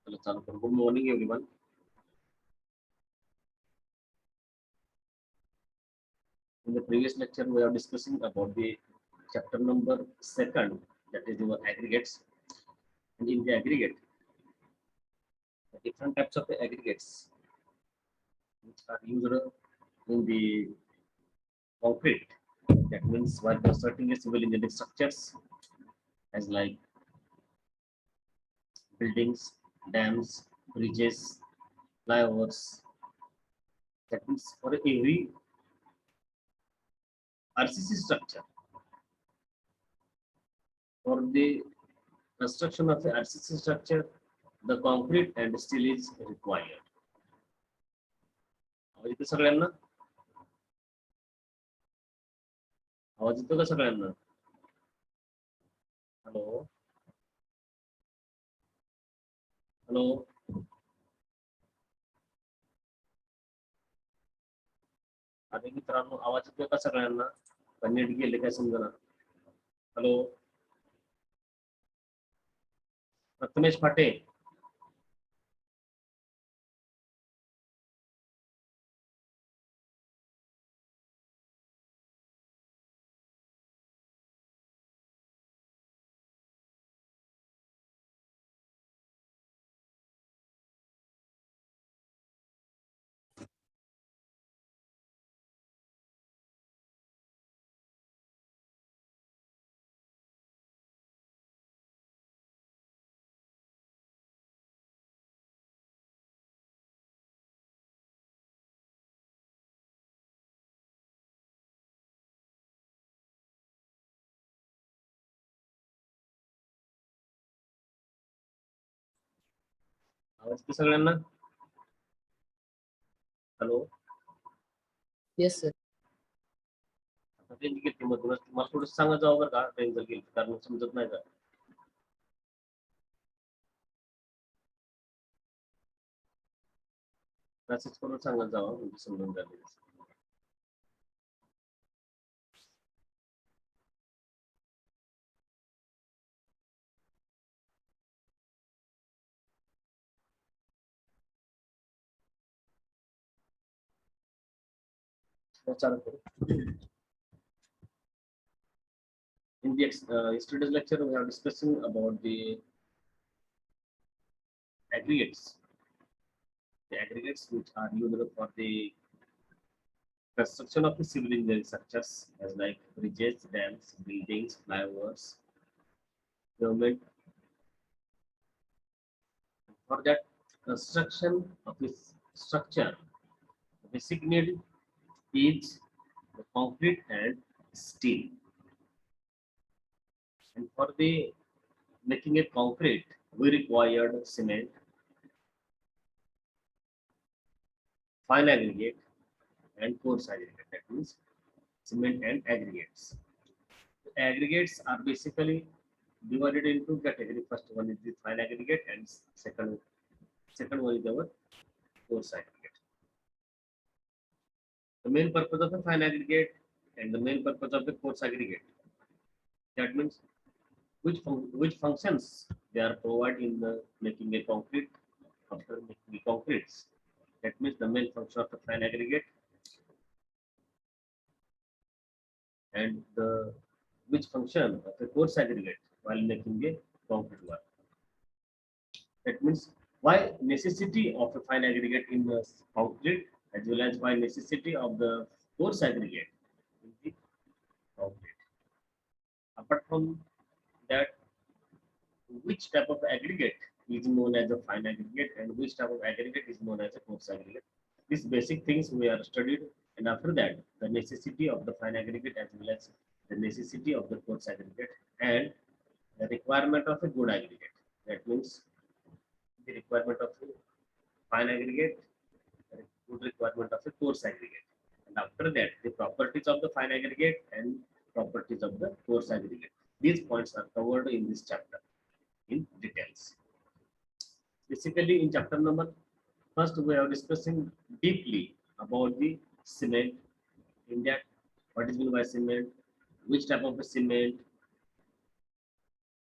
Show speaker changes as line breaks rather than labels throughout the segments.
Good morning, everyone. In the previous lecture, we are discussing about the chapter number second, that is your aggregates. And in the aggregate, the different types of the aggregates which are used in the concrete. That means while constructing a civil engineering structures, as like buildings, dams, bridges, flyovers. That means for every RCC structure, for the construction of the RCC structure, the concrete and steel is required. आवाज येतो सगळ्यांना? आवाज येतो का सगळ्यांना? Hello hello आणि मित्रांनो, आवाज येतोय का सगळ्यांना? नेट गेले काय समजना. हॅलो प्रथमेश फाटे. आवाज येतो सगळ्यांना? Hello
yes sir.
आता रेंज गेली मधूनच. मला थोडं सांगा जावं बरं का, रेंज जर गेली कारण समजत नाही का. मेसेज करून सांगत जावं म्हणजे समजून जाईल. चालू करू. In the yesterday's lecture, we are discussing about the aggregates. The aggregates which are used for the construction of the civil engineering structures, as like bridges, dams, buildings, flyovers, government. For that construction of this structure, the basic need is the concrete and steel. And for the making a concrete, we required cement, fine aggregate, and coarse aggregate. That means cement and aggregates. The aggregates are basically divided into category. First one is the fine aggregate, and second one is our coarse aggregate. The main purpose of the fine aggregate and the main purpose of the coarse aggregate. That means which functions they are provided in the making a concrete after making the concretes. That means the main function of the fine aggregate and the which function of the coarse aggregate while making a concrete work. That means why necessity of a fine aggregate in the concrete as well as why necessity of the coarse aggregate in the concrete. Apart from that, which type of aggregate is known as a fine aggregate and which type of aggregate is known as a coarse aggregate. These basic things we are studied, and after that, the necessity of the fine aggregate as well as the necessity of the coarse aggregate and the requirement of a good aggregate. That means the requirement of a fine aggregate, the good requirement of a coarse aggregate. And after that, the properties of the fine aggregate and properties of the coarse aggregate. These points are covered in this chapter in details. Basically, in chapter number first, we are discussing deeply about the cement. In that, what is meant by cement, which type of a cement,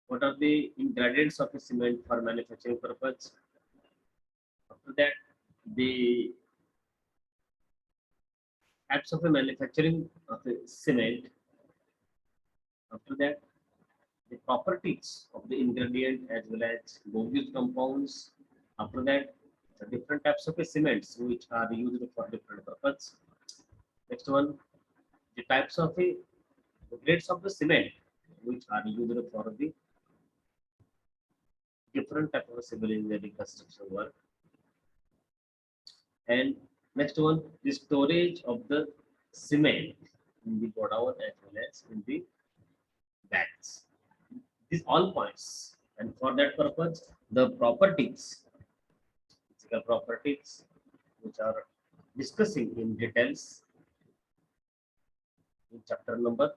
what are the ingredients of a cement for manufacturing purpose, After that, the types of a manufacturing of a cement. After that, the properties of the ingredient as well as bogus compounds. After that, the different types of a cements which are used for different purpose. Next one, the types of a the grades of the cement which are used for the different type of civil engineering construction work. And next one, the storage of the cement in the godown as well as in the bags. These all points, and for that purpose, the properties, physical properties, which are discussing in details in chapter number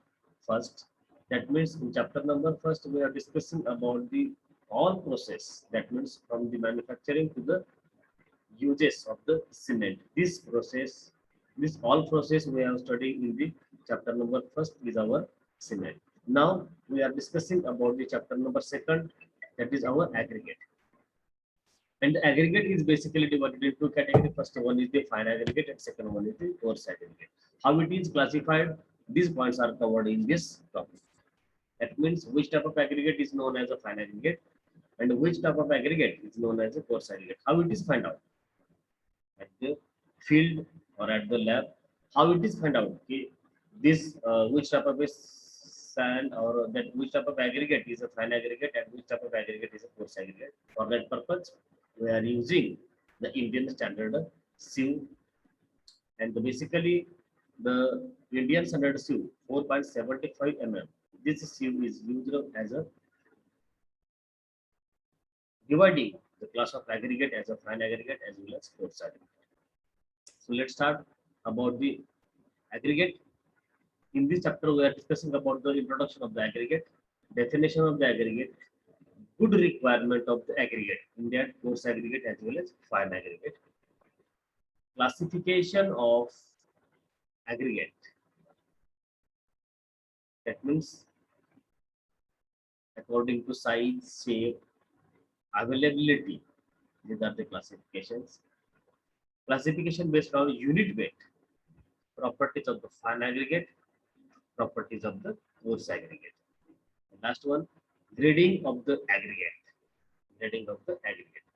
first. That means in chapter number first, we are discussing about the all process. That means from the manufacturing to the uses of the cement. This process, this all process we are studying in the chapter number first is our cement. Now we are discussing about the chapter number second, that is our aggregate. And the aggregate is basically divided into two categories. First one is the fine aggregate and second one is the coarse aggregate. How it is classified, these points are covered in this topic. That means which type of aggregate is known as a fine aggregate and which type of aggregate is known as a coarse aggregate. How it is found out? At the field or at the lab, how it is found out? Okay, this which type of a sand or that which type of aggregate is a fine aggregate and which type of aggregate is a coarse aggregate. For that purpose, we are using the Indian standard sieve, and basically the Indian standard sieve 4.75 mm. This sieve is used as a dividing the class of aggregate as a fine aggregate as well as coarse aggregate. So let's start about the aggregate. In this chapter, we are discussing about the introduction of the aggregate, definition of the aggregate, good requirement of the aggregate, in that coarse aggregate as well as fine aggregate, classification of aggregate. That means according to size, shape, availability. These are the classifications. Classification based on unit weight, properties of the fine aggregate, properties of the coarse aggregate. And last one, grading of the aggregate. Grading of the aggregate.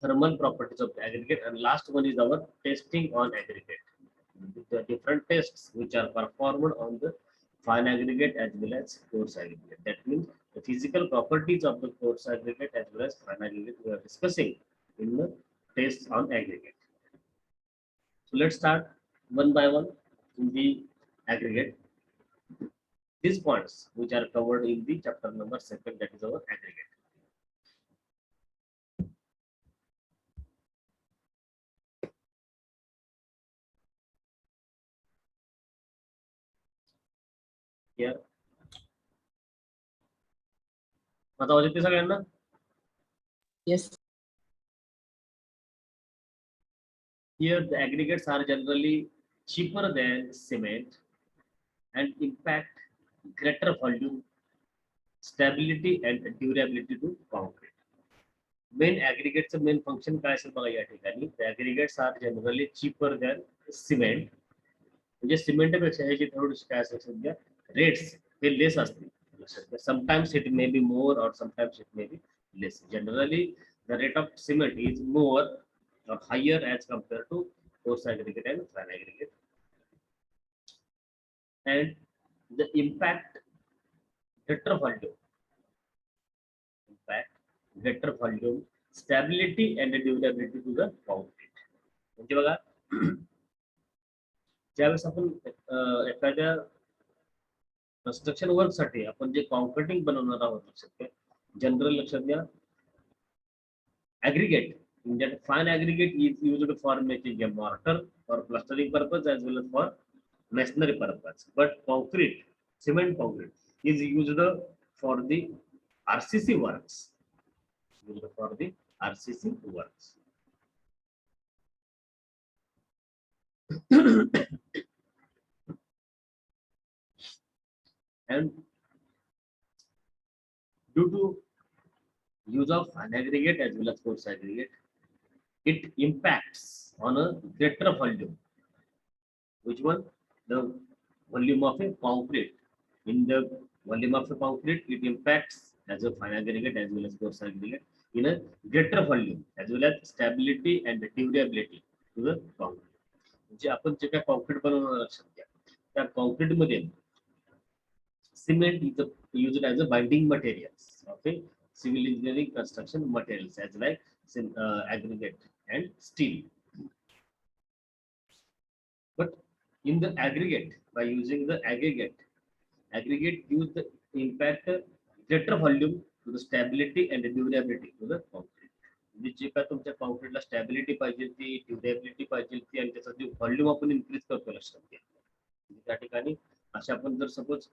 Thermal properties of the aggregate, and last one is our testing on aggregate. The different tests which are performed on the fine aggregate as well as coarse aggregate. That means the physical properties of the coarse aggregate as well as fine aggregate we are discussing in the tests on aggregate. So let's start one by one in the aggregate. These points which are covered in the chapter number second, that is our aggregate. Here, आता आवड येते सगळ्यांना?
Yes.
Here the aggregates are generally cheaper than cement and impact greater volume, stability and durability to concrete. Main aggregates main function काय असेल बघा या ठिकाणी. The aggregates are generally cheaper than cement. म्हणजे सिमेंटपेक्षा ह्याची थोडीशी काय असेल सध्या रेट्स हे लेस असतील. Sometimes it may be more or sometimes it may be less. Generally, the rate of cement is more or higher as compared to coarse aggregate and fine aggregate. And the impact greater volume, impact greater volume, stability and durability to the concrete. म्हणजे बघा ज्यावेळेस आपण एखाद्या construction work साठी आपण जे concreting बनवणार आहोत लक्षात घ्या, जनरल लक्षात घ्या, aggregate, in that fine aggregate is used for making a mortar for plastering purpose as well as for masonry purpose. But concrete, cement concrete is used for the RCC works. Used for the RCC works. And due to use of fine aggregate as well as coarse aggregate, it impacts on a greater volume. Which one? The volume of a concrete. In the volume of a concrete, it impacts as a fine aggregate as well as coarse aggregate in a greater volume as well as stability and durability to the concrete. म्हणजे आपण जे काय concrete बनवणार लक्षात घ्या, त्या concrete मध्ये cement is used as a binding materials. Okay, civil engineering construction materials as like aggregate and steel. But in the aggregate, by using the aggregate gives the impact greater volume to the stability and the durability to the concrete. म्हणजे जे काय तुमच्या कॉन्क्रीटला stability पाहिजे ती durability पाहिजे ती आणि त्याचा जो व्हॉल्यूम आपण इन्क्रीज करतो लक्षात घ्या. त्या ठिकाणी अशा आपण जर सपोज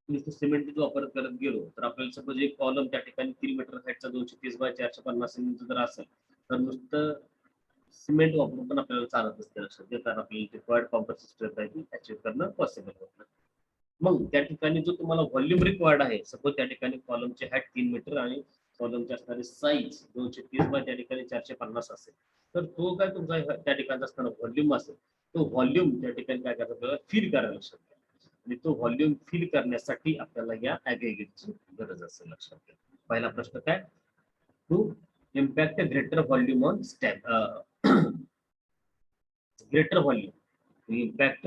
नुसतं सिमेंटचा वापर करत गेलो तर आपल्याला सपोज एक कॉलम त्या ठिकाणी 3 मीटर हाईटचा 230 बाय 450 सेंटीमीटर जर असेल तर नुसतं सिमेंट वापरून पण आपल्याला चालत असते लक्षात घ्या, कारण आपल्याला रिक्वायर्ड कॉम्प्रेसिव्ह स्ट्रेंथ आहे ती अचीव करणं पॉसिबल होत नाही. मग त्या ठिकाणी जो तुम्हाला व्हॉल्यूम रिक्वायर्ड आहे, सपोज त्या ठिकाणी कॉलमची हाईट 3 मीटर आणि कॉलमची असणारी साईज 230 बाय त्या ठिकाणी 450 असेल, तर तो काय तुमचा त्या ठिकाणी असताना व्हॉल्यूम असेल, तो व्हॉल्यूम त्या ठिकाणी काय करायचं आपल्याला फील करायला लक्षात घ्या. आणि तो व्हॉल्यूम फील करण्यासाठी आपल्याला या ऍग्रिगेटची गरज असेल लक्षात घ्या. पहिला प्रश्न काय, to impact greater volume on greater volume impact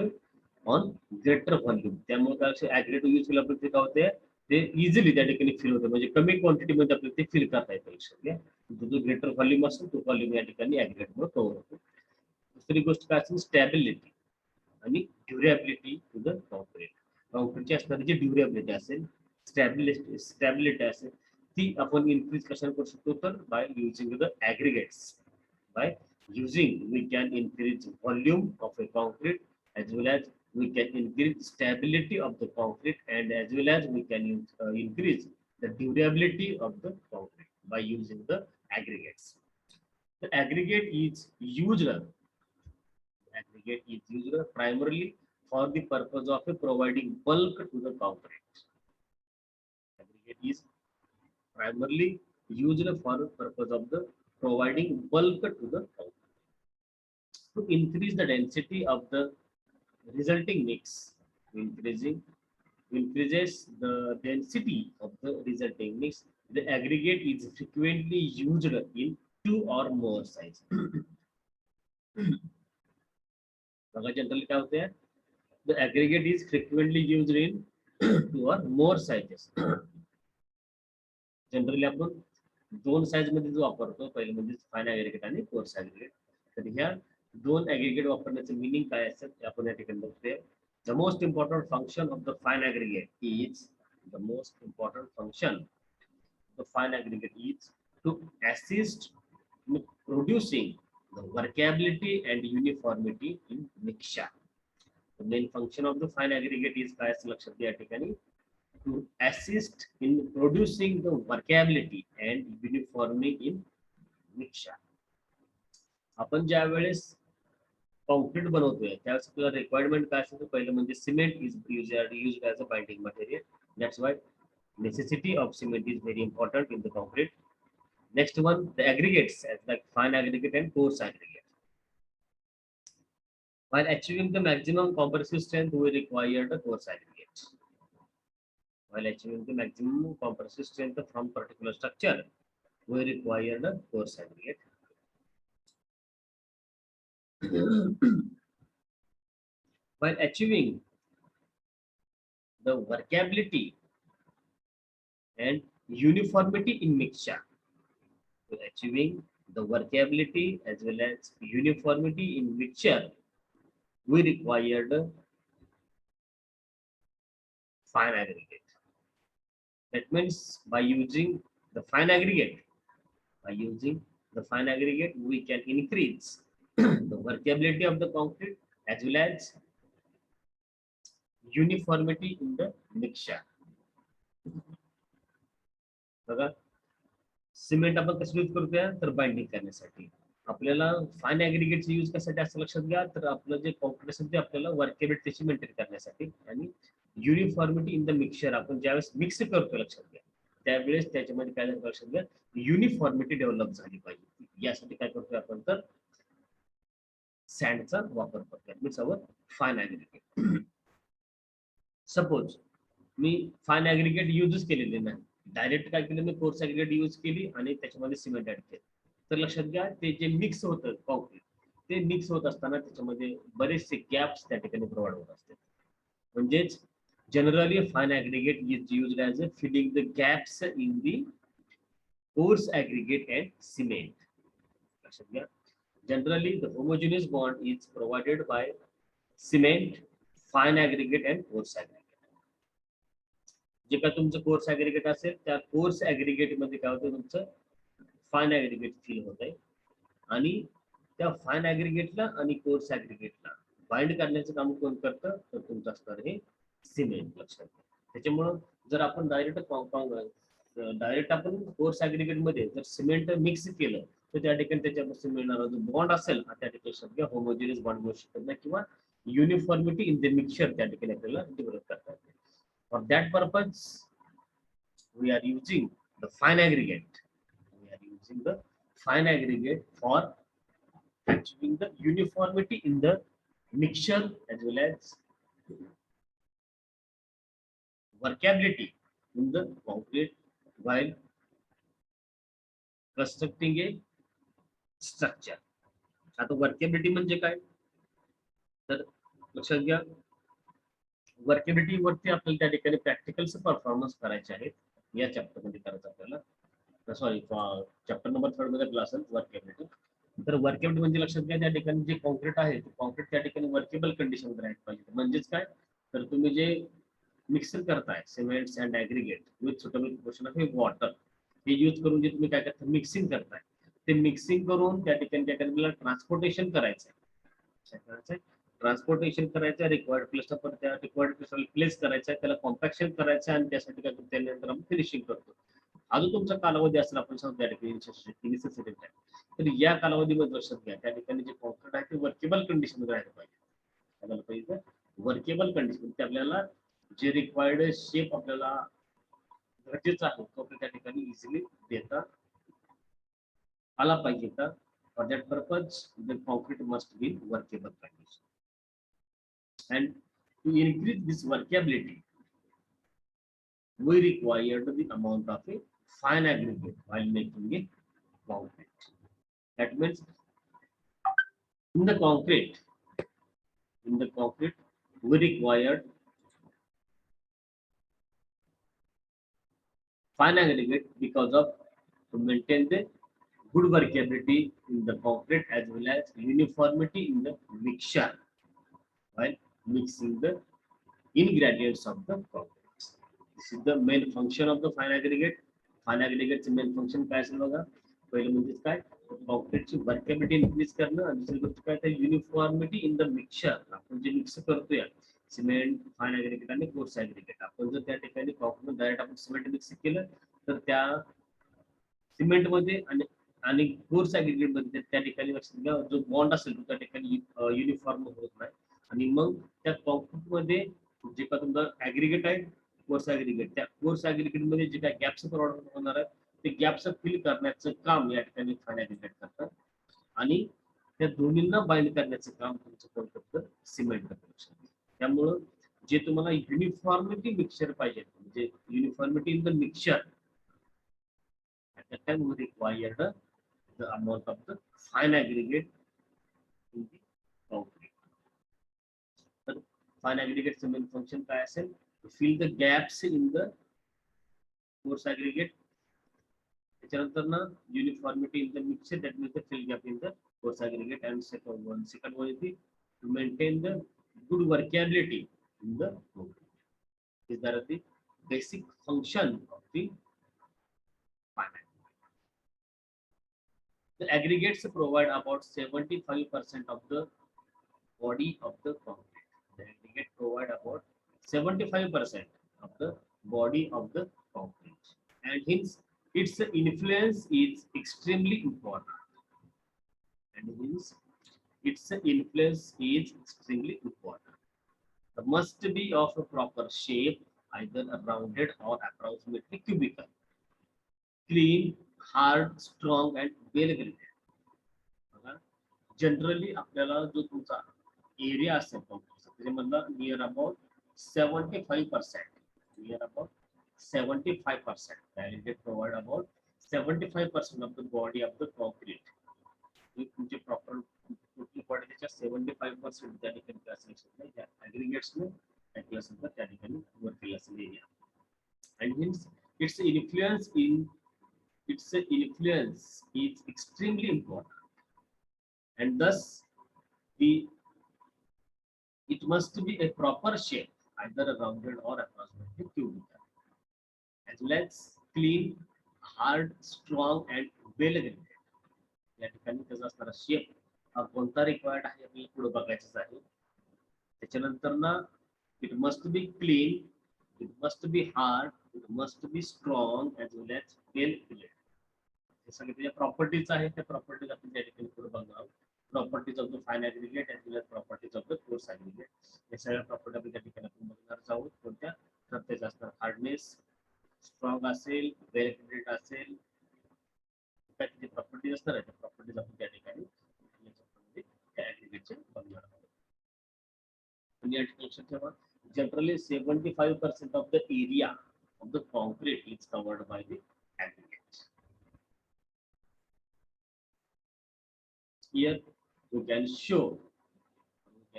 on greater volume. त्यामुळे काय ऍग्रेट यूज केल्यावर ते काय होते, ते इझिली त्या ठिकाणी फील होते, म्हणजे कमी क्वांटिटी मध्ये आपल्याला ते फील करता येतं लक्षात घ्या. जो ग्रेटर व्हॉल्यूम असेल तो व्हॉल्यूम या ठिकाणी ऍग्रेटमुळे कव्हर होतो. दुसरी गोष्ट काय असेल, स्टॅबिलिटी आणि ड्युरेबिलिटी टू द कॉन्क्रीट. कॉन्क्रीटची असणारी जी ड्युरेबिलिटी असेल, स्टॅबिलिटी असेल, ती आपण इन्क्रीज कशाने करू शकतो, तर by using the aggregates. By using we can increase volume of a concrete as well as we can increase stability of the concrete and as well as we can increase the durability of the concrete by using the aggregates. The aggregate is used primarily for the purpose of providing bulk to the concrete. Aggregate is primarily used for the purpose of the providing bulk to the concrete. To increase the density of the resulting mix, increases the density of the resulting mix. The aggregate is frequently used in 2 or more sizes. Generally क्या होते हैं, the aggregate is frequently used in 2 or more sizes. Generally आपण 2 size मध्ये जो वापरतो, पहिले म्हणजे fine aggregate आणि कोर्स ऍग्रिगेट. तर ह्या 2 ऍग्रिगेट वापरण्याचं मीनिंग काय असेल ते आपण या ठिकाणी बघतोय. The most important function of the fine aggregate is to assist in producing the workability and uniformity in mixture. The main function of the fine aggregate is काय असं लक्षात घ्या या ठिकाणी, to assist in producing the workability and uniformity in mixture. आपण ज्या वेळेस concrete बनवतोय त्यावेळेस आपल्याला रिक्वायरमेंट काय असतं, पहिलं म्हणजे cement is used as a binding material. That's why necessity of cement is very important in the concrete. Next one, the aggregates as like fine aggregate and coarse aggregate. While achieving the maximum compressive strength, we require the coarse aggregate. While achieving the maximum compressive strength from particular structure, we require the coarse aggregate. While achieving the workability and uniformity in mixture, while achieving the workability as well as uniformity in mixture, we require the fine aggregate. That means by using the fine aggregate, we can increase the workability of the concrete as well as uniformity in the mixture. बघा, cement आपण कसं use करतोय, तर binding करण्यासाठी. आपल्याला fine ऍग्रिगेटचा use कशासाठी असं लक्षात घ्या, तर आपलं जे कॉन्क्रीट असेल ते आपल्याला वर्केबिलिटी त्याची मेंटेन करण्यासाठी आणि युनिफॉर्मिटी इन द मिक्सचर आपण ज्यावेळेस मिक्स करतो लक्षात घ्या, त्यावेळेस त्याच्यामध्ये काय झालं लक्षात घ्या, युनिफॉर्मिटी डेव्हलप झाली पाहिजे. यासाठी काय करतोय आपण तर सँडचा वापर करतोय. मीन्स अवर फाईन ऍग्रिगेट. सपोज मी फाईन ऍग्रिगेट युजच केलेले नाही, डायरेक्ट काय केलं मी कोर्स ऍग्रिगेट यूज केली आणि त्याच्यामध्ये सिमेंट ऍड केलं. तर लक्षात घ्या ते जे मिक्स होतं कॉन्क्रीट, ते मिक्स होत असताना त्याच्यामध्ये बरेचसे गॅप्स त्या ठिकाणी प्रोव्हाइड होत असतात. म्हणजेच generally fine aggregate is used as a filling the gaps in the coarse aggregate and cement. लक्षात घ्या, generally the homogeneous bond is provided by cement, fine aggregate and coarse aggregate. जे काय तुमचं course aggregate असेल त्या course aggregate मध्ये काय होतं तुमचं फाईन ऍग्रिगेट फील होत आहे आणि त्या फाईन ऍग्रिगेटला आणि कोर्स ऍग्रिगेटला बाइंड करण्याचं काम कोण करतं तर तुमचं असणार हे सिमेंट. लक्षात घ्या. त्याच्यामुळं जर आपण डायरेक्ट आपण कोर्स ऍग्रिगेट मध्ये जर सिमेंट मिक्स केलं तर त्या ठिकाणी त्याच्यापासून मिळणारा जो बॉन्ड असेल त्या ठिकाणी शब्द होमोजिनियस बॉन्ड मिळू शकत नाही किंवा युनिफॉर्मिटी इन द मिक्सचर त्या ठिकाणी आपल्याला डेव्हलप करता येते. For that purpose we are using the fine aggregate. We are using the fine aggregate for achieving the uniformity in the mixture as well as workability in the concrete while constructing a structure. आता workability म्हणजे काय तर लक्षात घ्या, workability वरती आपल्याला त्या ठिकाणी प्रॅक्टिकल्स परफॉर्मन्स करायचे आहेत. या चॅप्टर मध्ये करायचं आपल्याला, सॉरी चॅप्टर नंबर 3 मध्ये क्लास आहे वर्केबिलिटी. तर वर्केबिलिटी म्हणजे लक्षात घ्या त्या ठिकाणी जे कॉन्क्रीट आहे ते कॉन्क्रीट त्या ठिकाणी वर्केबल कंडिशन मध्ये राहायला पाहिजे. म्हणजेच काय तर तुम्ही जे मिक्सर करताय cement sand aggregate with suitable proportion of water हे यूज करून जे तुम्ही काय करता मिक्सिंग करताय ते मिक्सिंग करून त्या ठिकाणी ट्रान्सपोर्टेशन करायचंय. ट्रान्सपोर्टेशन करायचं रिक्वायर्ड प्लेसला पण त्या रिक्वायर्ड प्लेसला प्लेस करायचं, त्याला कॉम्पॅक्शन करायचं आणि त्यासाठी काय त्यानंतर आपण फिनिशिंग करतो. हा जो तुमचा कालावधी असेल आपण सांगतो त्या ठिकाणी तर या कालावधीमध्ये लक्षात घ्या त्या ठिकाणी जे कॉन्क्रीट आहे ते वर्केबल कंडिशन मध्ये राहायला पाहिजे. वर्केबल कंडिशन ते आपल्याला जे रिक्वायर्ड शेप आपल्याला गरजेचा आहे तो त्या ठिकाणी इझिली देता आला पाहिजे का. For that purpose the concrete must be workable condition. And to increase this workability, we required the amount of a fine aggregate while making a concrete. That means in the concrete, we required fine aggregate because of to maintain the good workability in the concrete as well as uniformity in the mixture while mixing the ingredients of the concrete. This is the main function of the fine aggregate. Fine aggregate चे main function काय असेल बघा. पहिलं म्हणजे काय कॉन्क्रीटची workability increase करणं आणि दुसरी गोष्ट काय तर युनिफॉर्मिटी इन द मिक्सचर. आपण जे मिक्स करतोय सिमेंट फाईन ऍग्रिगेट आणि कोर्स ऍग्रिगेट, आपण जर त्या ठिकाणी कॉन्क्रीट डायरेक्ट आपण सिमेंट मिक्स केलं तर त्या सिमेंट मध्ये आणि कोर्स ऍग्रिगेट मध्ये त्या ठिकाणी जो बॉन्ड असेल तो त्या ठिकाणी युनिफॉर्म होत नाही आणि मग त्या कॉन्क्रीट मध्ये जे का तुमचं ऍग्रिगेट आहे कोर्स ऍग्रिगेट त्या कोर्स ऍग्रिगेट मध्ये जे काय गॅप्स प्रोव्हाइड होणार आहेत ते गॅप्स फिल करण्याचं काम या ठिकाणी फाईन ऍग्रिगेट करतात आणि त्या दोन्हींना बाइंड करण्याचं काम तुमचं कोण करतं सिमेंट करतं. त्यामुळं जे तुम्हाला युनिफॉर्मिटी मिक्सचर पाहिजे म्हणजे uniformity in the mixture at that time we required the amount of the fine aggregate in the concrete. तर fine aggregate main function काय असेल to fill the gaps in the coarse aggregate. त्याच्यानंतर ना uniformity in the mixture, that means the fill gap in the coarse aggregate, and second one is the to maintain the good workability in the concrete. These are the basic function of the fine aggregate. The aggregates provide about 75% of the body of the concrete. The aggregate provide about 75% of the body of the concrete, and hence its influence is extremely important. And hence its influence is extremely important. The must be of a proper shape, either rounded or approximately cubical. clean, hard, strong and well graded. Generally आपल्याला जो तुमचा area असेल कॉम्प्लेक्सचा त्याच्यामधला near about 75%, near about 75% direct provide about 75% of the body of the concrete. तुमचे proper कुठली body त्याच्या 75% त्या ठिकाणी क्लासिफिकेशन या ऍग्रीगेट्स ने क्लासिफाय त्या ठिकाणी वर केला असेल area. And means its influence is extremely important, and thus the it must be a proper shape, either a rounded or approximately cubical, as well as clean, hard, strong and well graded. या ठिकाणी त्याचा असणारा shape हा कोणता required आहे आपल्याला पुढे बघायचं आहे. त्याच्यानंतर ना it must be clean, it must be hard, it must be strong as well as well filled. हे सगळे त्याच्या प्रॉपर्टीज आहेत, त्या प्रॉपर्टीज आपण त्या ठिकाणी पुढे बघणार आहोत. Properties of the fine aggregate as well as properties of the coarse aggregate. या सगळ्या प्रॉपर्टी आपण त्या ठिकाणी आपण बघणार आहोत. कोणत्या तर त्याचा असणार हार्डनेस, स्ट्रॉंग असेल, वेल फिल्ड असेल, काय त्याची प्रॉपर्टीज असणार आहे, त्या प्रॉपर्टीज आपण त्या ठिकाणी त्या ऍग्रीगेटचे बघणार आहोत. आणि या ठिकाणी लक्षात ठेवा, generally 75% of the area of the concrete is covered by the aggregate. Here we can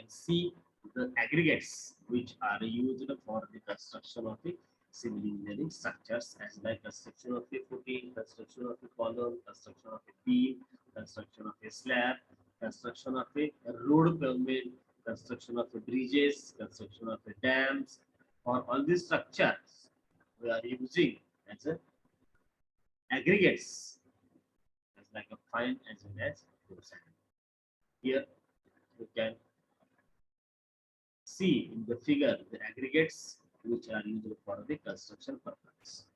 see the aggregates which are used for the construction of the civil engineering structures, as like construction of a footing, construction of a column, construction of a beam, construction of a slab, construction of a road pavement, construction of the bridges, construction of the dams. For all these structures, we are using as a aggregates, as like a fine as well as coarse. Here you can see in the figure the aggregates which are used for the construction purpose.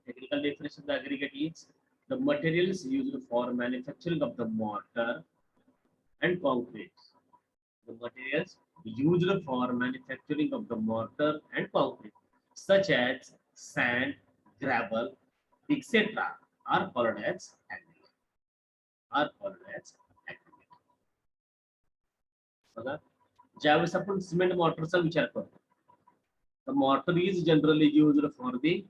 Technical definition of the aggregate is the materials used for manufacturing of the mortar and concrete. The materials used for manufacturing of the mortar and concrete, such as sand, gravel, etc., are called as aggregate. बघा, ज्यावेळेस आपण cement मॉर्टरचा विचार करतो, the mortar is generally used for the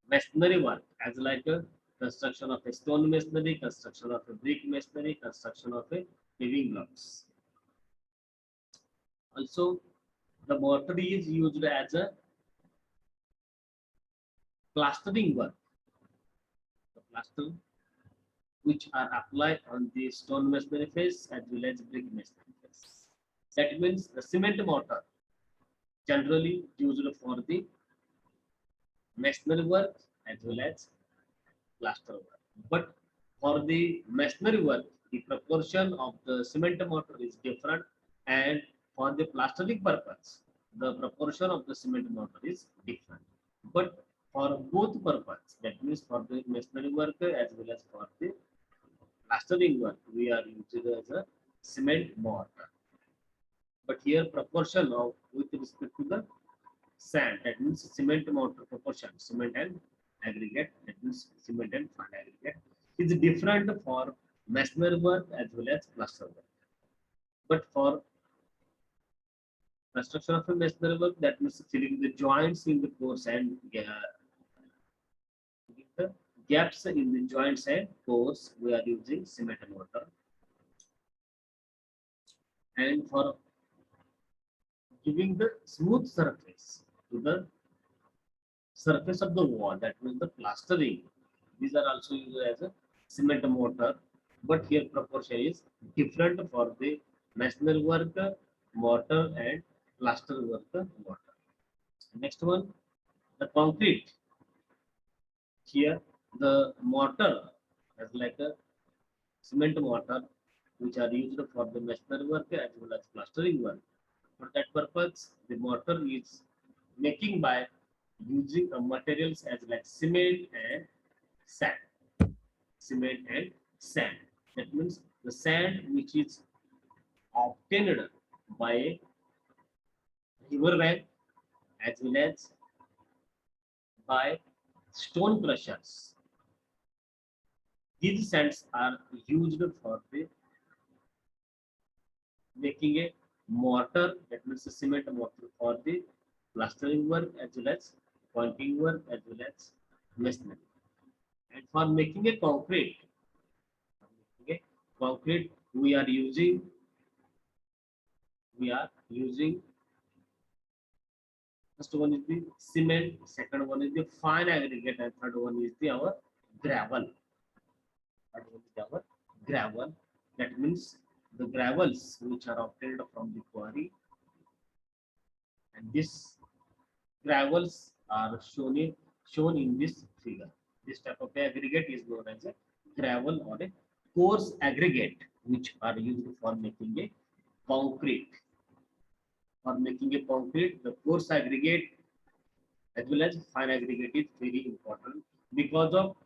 masonry work, as like a construction of a stone masonry, construction of a brick masonry, construction of a paving blocks. Also, the mortar is used as a plastering work. The plaster which are applied on the stone masonry face as well as brick masonry face. That means the cement mortar generally used for the masonry work as well as plaster work. But for the masonry work, the proportion of the cement mortar is different, and for the plastering purpose, the proportion of the cement mortar is different. But for both purpose, that means for the masonry work as well as for the plastering work, we are using as a cement mortar. But here proportion of with respect to the sand, that means cement mortar proportion, cement and aggregate, that means cement and fine aggregate, is different for masonry work as well as plaster work. But for construction of a masonry work, that means filling the joints in the course and the gaps in the joints and course, we are using cement mortar. And for giving the smooth surface to the surface of the wall, that means the plastering, these are also used as a cement mortar. But here proportion is different for the masonry work mortar and plaster work mortar. Next one, the concrete. Here the mortar as like a cement mortar which are used for the masonry work as well as plastering work. For that purpose, the mortar is making by using materials as like cement and sand. Cement and sand. That means the sand which is obtained by river bank as well as by stone crushers. These sands are used for the making a mortar, that means a cement mortar for the plastering work as well as pointing work as well as masonry. And for making a concrete, okay, concrete we are using first one is the cement, second one is the fine aggregate, and third one is the our gravel. Third one is our gravel. That means the gravels which are obtained from the quarry, and this gravels are shown in this figure. This type of aggregate is known as a gravel or a coarse aggregate, which are used for making a concrete. For making a concrete, the coarse aggregate as well as fine aggregate is very important because of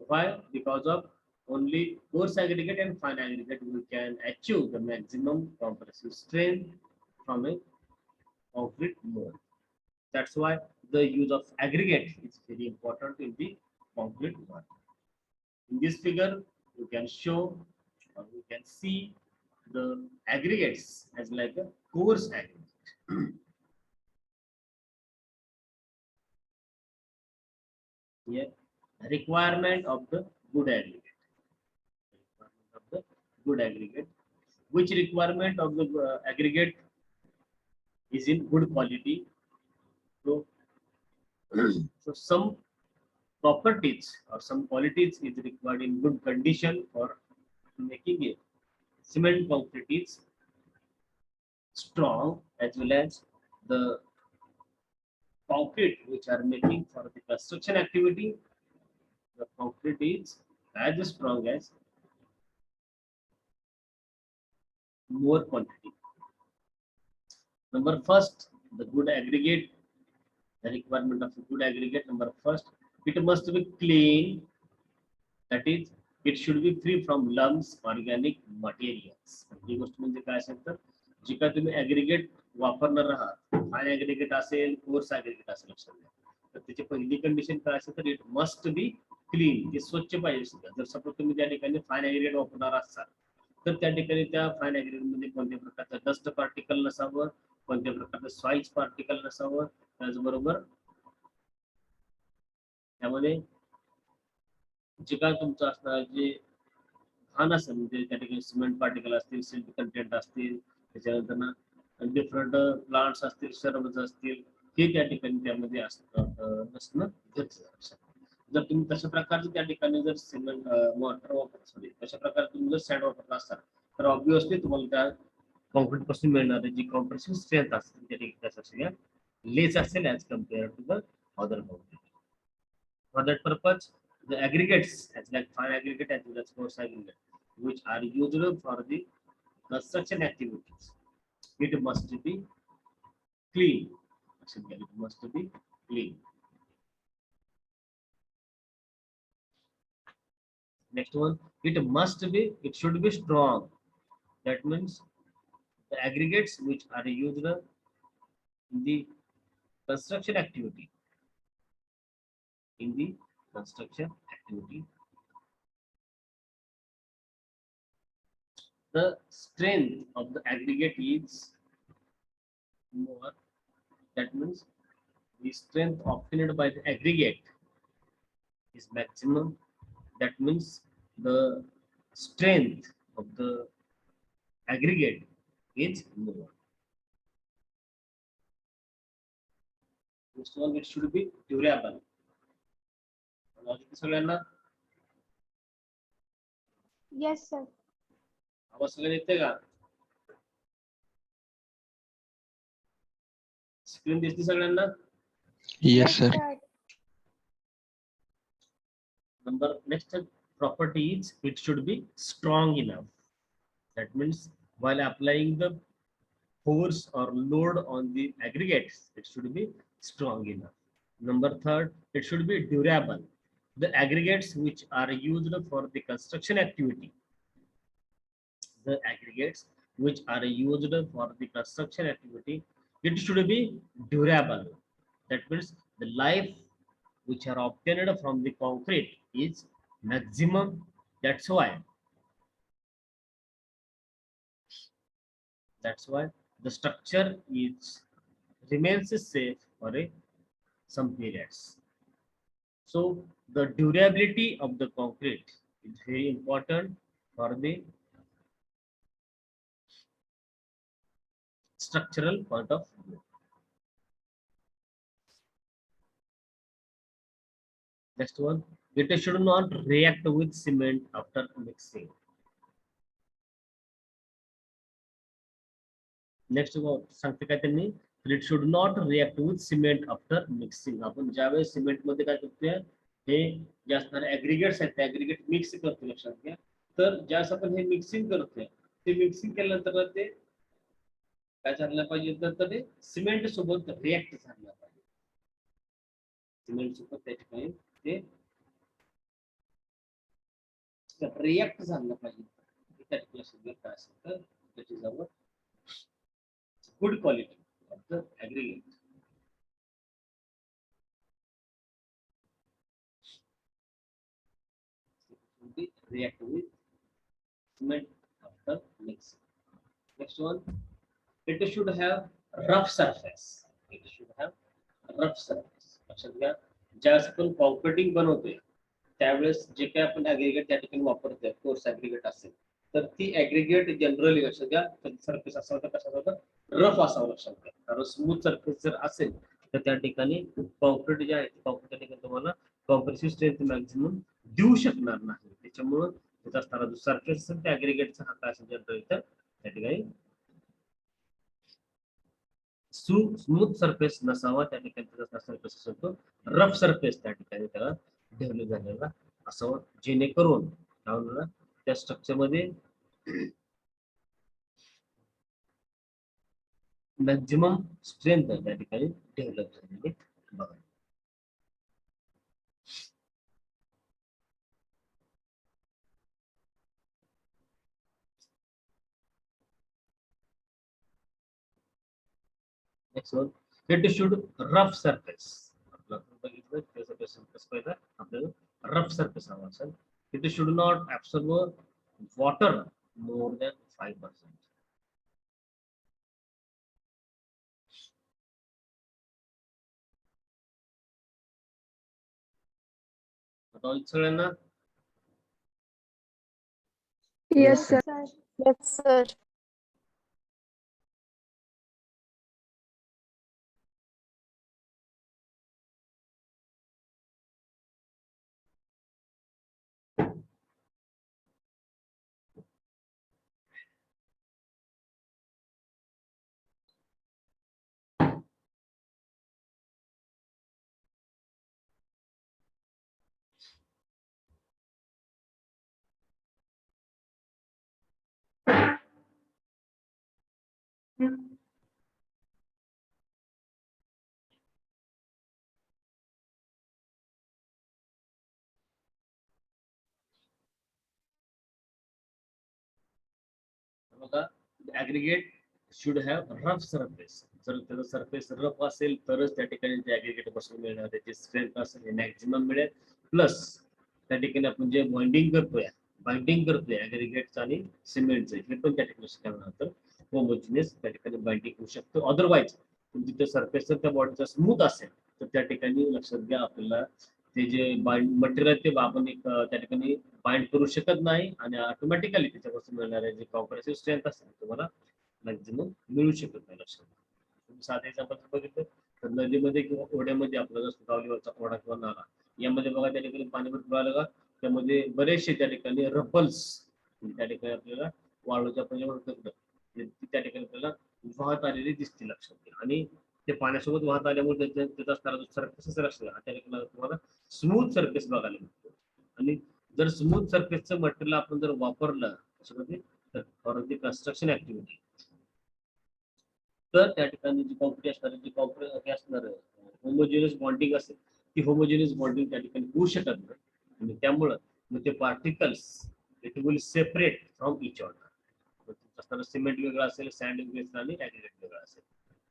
why? Because of only coarse aggregate and fine aggregate we can achieve the maximum compressive strength from a concrete mold. That's why the use of aggregate is very important in the concrete work. In this figure, you can show or you can see the aggregates as like a coarse aggregate. Here, requirement of the good aggregate. Requirement of the good aggregate. Which requirement of the aggregate is in good quality? So, so some properties or some qualities is required in good condition for making a cement concrete is strong, as well as the concrete which are making for the construction activity, the concrete is as strong as more quantity. Number first, the good aggregate, the requirement of a good aggregate. Number first, it must be clean. That is, it should be free from lumps, organic materials. ही गोष्ट म्हणजे काय असेल तर जी का तुम्ही aggregate वापरणार आहात, fine aggregate असेल, कोर्स ऍग्रीगेट असेल, लक्षात घ्या. तर त्याची पहिली कंडिशन काय असेल तर इट मस्ट बी क्लीन, ते स्वच्छ पाहिजे सगळं. जर सपोज तुम्ही त्या ठिकाणी फाईन ऍग्रीगेट वापरणार असाल तर त्या ठिकाणी त्या फाईन ऍग्रीगेट मध्ये कोणत्या प्रकारचं डस्ट पार्टिकल नसावं, कोणत्या प्रकारचं सॉइल्स पार्टिकल नसावं, त्याचबरोबर त्यामध्ये जे काय तुमचं असणार जे घाण असेल म्हणजे त्या ठिकाणी सिमेंट पार्टिकल असतील, सिल्ट कंटेंट असतील, त्याच्यानंतर ना डिफरंट प्लांट्स असतील, शर्बस असतील, हे त्या ठिकाणी त्यामध्ये नसणं गरजेचं आहे. जर तुम्ही तशा प्रकारचं त्या ठिकाणी जर सिमेंट मॉर्टर वापरत तशा प्रकारे तुम्ही जर सँड वापरला असाल तर ऑब्विसली तुम्हाला त्या कॉन्क्रीट पासून मिळणारे जी कॉम्प्रेसिव्ह स्ट्रेंथ असते त्या ठिकाणी सगळ्या लेस असेल as compare to the other concrete. For that purpose, the aggregates, as like fine aggregate as well as coarse aggregate, which are used for the construction activities, it must be clean. It must be clean. Next one, it should be strong. That means the aggregates which are used in the construction activity, in the construction activity, the strength of the aggregate is more. That means the strength obtained by the aggregate is maximum. That means the strength of the aggregate is more. Next one, it should be durable. सगळ्यांना
Yes, sir.
आवाज सगळ्यांना येते का? Screen दिसते सगळ्यांना?
Yes, sir.
Number next property is it should be strong enough. That means while applying the force or load on the aggregates, it should be strong enough. Number third, it should be durable. The aggregates which are used for the construction activity, the aggregates which are used for the construction activity, it should be durable. That means the life which are obtained from the concrete is maximum. That's why the structure is remains safe for some periods. So the durability of the concrete is very important for the structural point of view. Next one, it should not react with cement after mixing. Next सांगते काय त्यांनी, it should not react with cement after mixing. आपण ज्यावेळेस cement मध्ये काय करतोय, हे जे असणारे ऍग्रिगेट्स आहेत ते ऍग्रिगेट मिक्स करतो, लक्षात घ्या. तर ज्यावेळेस आपण हे मिक्सिंग करतोय, ते मिक्सिंग केल्यानंतर ते काय झालं पाहिजे, तर ते सिमेंट सोबत रिएक्ट झालं पाहिजे. सिमेंट सोबत त्या ठिकाणी ते रिएक्ट झालं पाहिजे. त्या ठिकाणी काय असेल तर त्याची जवळ good quality of the aggregate. React with cement after mixing. Next one, it should have rough surface. It should have rough surface. लक्षात घ्या, ज्यावेळेस आपण कॉन्क्रीटिंग बनवतोय त्यावेळेस जे काही आपण ऍग्रिगेट त्या ठिकाणी वापरतोय, कोर्स ऍग्रिगेट असेल तर ती ऍग्रिगेट जनरली लक्षात घ्या सरफेस असा होता, कसा होता, रफ असावं. लक्षात घ्या, कारण स्मूथ सरफेस जर असेल तर त्या ठिकाणी कॉन्क्रीट जे आहे कॉन्क्रीट त्या ठिकाणी तुम्हाला कॉम्प्रेसिव्ह स्ट्रेंथ मॅक्झिमम देऊ शकणार नाही. त्याच्यामुळं त्याचा असणारा जो सरफेस असेल त्या ऍग्रिगेटचा हा काय असेल जनरली तर त्या ठिकाणी स्मूथ सरफेस नसावा, त्या ठिकाणी त्याचा सरफेस असेल तो रफ सरफेस त्या ठिकाणी त्याला डेव्हलप झालेला असावं, जेणेकरून त्या स्ट्रक्चर मध्ये मॅक्झिमम स्ट्रेंथ त्या ठिकाणी डेव्हलप झालेली बघा. Next one, it should rough surface. बघितलं सरफेस पहिला आपल्याला रफ सरफेस हवा असेल. It should not absorb water more than 5%. सगळ्यांना
Yes, sir. Yes, sir.
Aggregate should have rough surface. जर त्याचा सरफेस रफ असेल तरच त्या ठिकाणी ते ऍग्रिगेट बसून मिळणार, त्याची स्ट्रेंथ असेल मॅक्झिमम मिळेल. प्लस त्या ठिकाणी आपण जे बाइंडिंग करतोय ऍग्रिगेटचं आणि सिमेंटचं, हे पण त्या ठिकाणी शिकवणार होमोजिनियस त्या ठिकाणी बाइंडिंग होऊ शकतो. अदरवाईज तुमची ते सरफेस त्या बॉडीचा स्मूथ असेल तर त्या ठिकाणी लक्षात घ्या आपल्याला ते जे मटेरियल ते आपण एक त्या ठिकाणी बाइंड करू शकत नाही आणि ऑटोमॅटिकली त्याच्यापासून मिळणारे जे कॉम्प्रेसिव्ह स्ट्रेंथ असेल तुम्हाला मॅक्झिमम मिळू शकत नाही. लक्षात घ्या, तुम्ही साधे एक्झाम्पल बघितलं तर नदीमध्ये किंवा ओढ्यामध्ये आपला जसं गावलीवरचा ओढा किंवा नाला यामध्ये बघा त्या ठिकाणी पाणी भरलं का त्यामध्ये बरेचसे त्या ठिकाणी रबल्स त्या ठिकाणी आपल्याला वाळूच्या आपण त्या ठिकाणी आपल्याला वाहत आलेली दिसते. लक्षात घ्या, आणि ते पाण्यासोबत वाहत आल्यामुळे त्याचा असणारा जो सरफेस असेल त्या ठिकाणी तुम्हाला स्मूथ सरफेस बघायला मिळतो. आणि जर स्मूथ सरफेसचं मटेरियल आपण जर वापरलं फॉर द कन्स्ट्रक्शन ऍक्टिव्हिटी तर त्या ठिकाणी जी कॉन्क्रीट असणार जी कॉन्क्रीट असणार होमोजिनियस बॉन्डिंग असेल ती होमोजिनियस बॉन्डिंग त्या ठिकाणी होऊ शकत नाही, आणि त्यामुळं मग ते particles it will separate from each other. असताना सिमेंट वेगळं असेल, सँड वेगळं असेल आणि ऍग्रिगेट वेगळं असेल.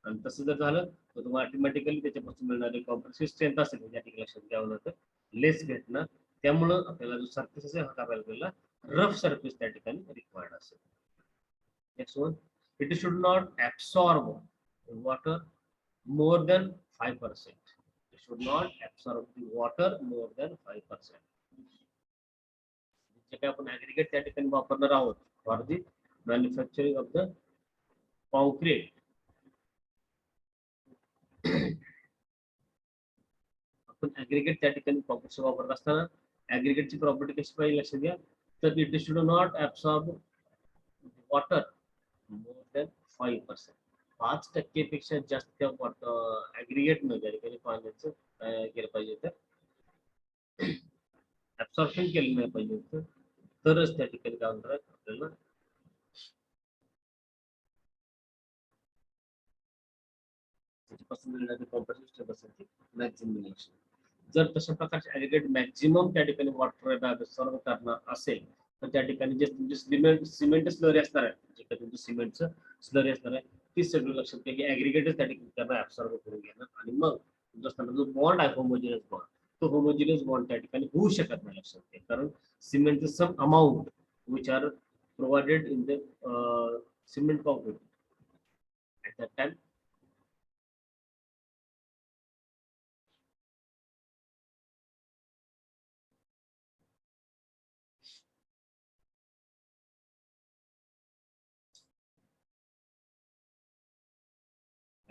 आणि तसं जर झालं तर तुम्हाला ऑटोमॅटिकली त्याच्यापासून मिळणारी कॉम्प्रेसिव्ह स्ट्रेंथ असेल या ठिकाणी लक्षात घ्यावं लागतं लेस भेटणं, त्यामुळं आपल्याला जो सरफेस असेल हा आपल्याला रफ सरफेस त्या ठिकाणी रिक्वायर्ड असेल. Next one, it should not absorb water more than 5%. It should not absorb the water more than 5%. जे काही आपण ऍग्रीगेट त्या ठिकाणी वापरणार आहोत for the manufacturing of the concrete, आपण ऍग्रीगेट त्या ठिकाणी कॉम्पोस्ट वापरत असताना ऍग्रीगेटची प्रॉपर्टी कशी पाहिजे लक्षात घ्या, तर it should not absorb water more than 5%. 5% पेक्षा जास्त ऍग्रीगेट न त्या ठिकाणी पाण्याचं काय केलं पाहिजे तर ऍब्सॉर्प्शन केलं नाही पाहिजे तरच त्या ठिकाणी काय होणार आपल्याला त्याच्यापासून मिळणारी कॉम्प्रेसिव्ह स्ट्रेंथ असेल ती मॅक्झिमम मिळू शकते. जर तशा प्रकारचे ऍग्रीगेट मॅक्झिमम त्या ठिकाणी वॉटर ऍब्सॉर्ब करणार असेल तर त्या ठिकाणी जे तुमचे सिमेंट स्लरी असणार आहे, जे काही तुमचं सिमेंटचं स्लरी असणार आहे ती सगळं लक्षात घ्या की ऍग्रीगेटच त्या ठिकाणी त्यांना ऍब्सॉर्ब करून घेणं आणि मग तुमचा असताना जो बॉन्ड आहे होमोजिनियस बॉन्ड, तो होमोजिनियस बॉन्ड त्या ठिकाणी होऊ शकत नाही लक्षात घ्या, कारण सिमेंटचं some amount which are provided in the cement concrete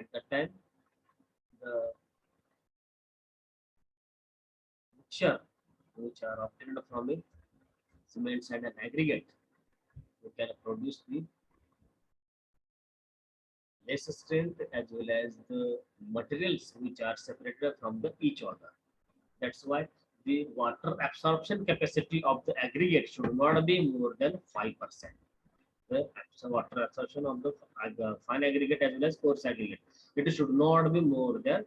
at that time the mixture which are obtained from a cement and an aggregate, we can produce the less strength as well as the materials which are separated from the each other. That's why the water absorption capacity of the aggregate should not be more than 5%. The water absorption of the fine aggregate as well as coarse aggregate, it should not be more than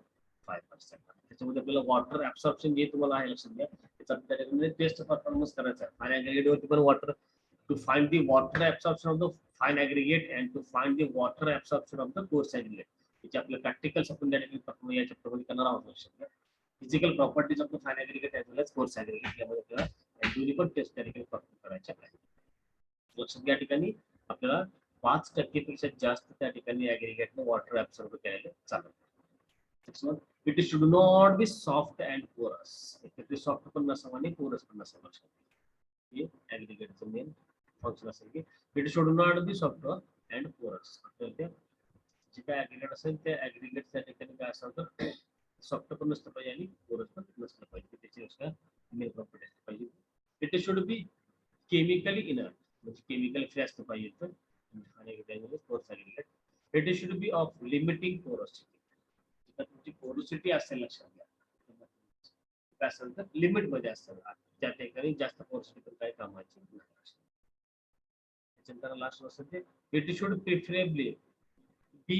5%. त्याच्यामध्ये आपल्याला water absorption जे तुम्हाला आहे लक्षात घ्या, त्याचा त्याच्यामध्ये test performance करायचा आहे. फाईन ऍग्रीगेट वरती पण water to find the water absorption of the fine aggregate and to find the water absorption of the coarse aggregate, त्याचे आपले प्रॅक्टिकल्स आपण त्या ठिकाणी परफॉर्म याच्या प्रमाणे करणार आहोत. लक्षात घ्या physical properties of the fine aggregate as well as coarse aggregate यामध्ये आपल्याला दोन्ही पण टेस्ट त्या ठिकाणी परफॉर्म करायच्या आहेत. लक्षात घ्या ठिकाणी आपल्याला 5% पेक्षा जास्त त्या ठिकाणी ऍग्रीगेटने वॉटर ऍब्सॉर्ब करायला चालू. It should not be soft and porous. It soft पण नसावं आणि पोरस पण नसावं. हे ऍग्रीगेटचं मेन फंक्शन असेल की it should not be soft and porous. आपल्याला जे काय ऍग्रीगेट असेल त्या ऍग्रीगेट त्या ठिकाणी काय असेल तर सॉफ्ट पण नसलं पाहिजे आणि पोरस पण नसलं पाहिजे. त्याची मेन प्रॉपर्टी असली पाहिजे. It should be chemically inert, म्हणजे केमिकल फ्री असलं पाहिजे तर course aggregate. It should be of limiting porosity, तुमची पोरोसिटी असेल लक्षात घ्या काय असेल तर लिमिट मध्ये असेल, त्या ठिकाणी जास्त पोरोसिटी पण काही कामाची नाही. त्याच्यानंतर लास्ट असेल ते it should preferably be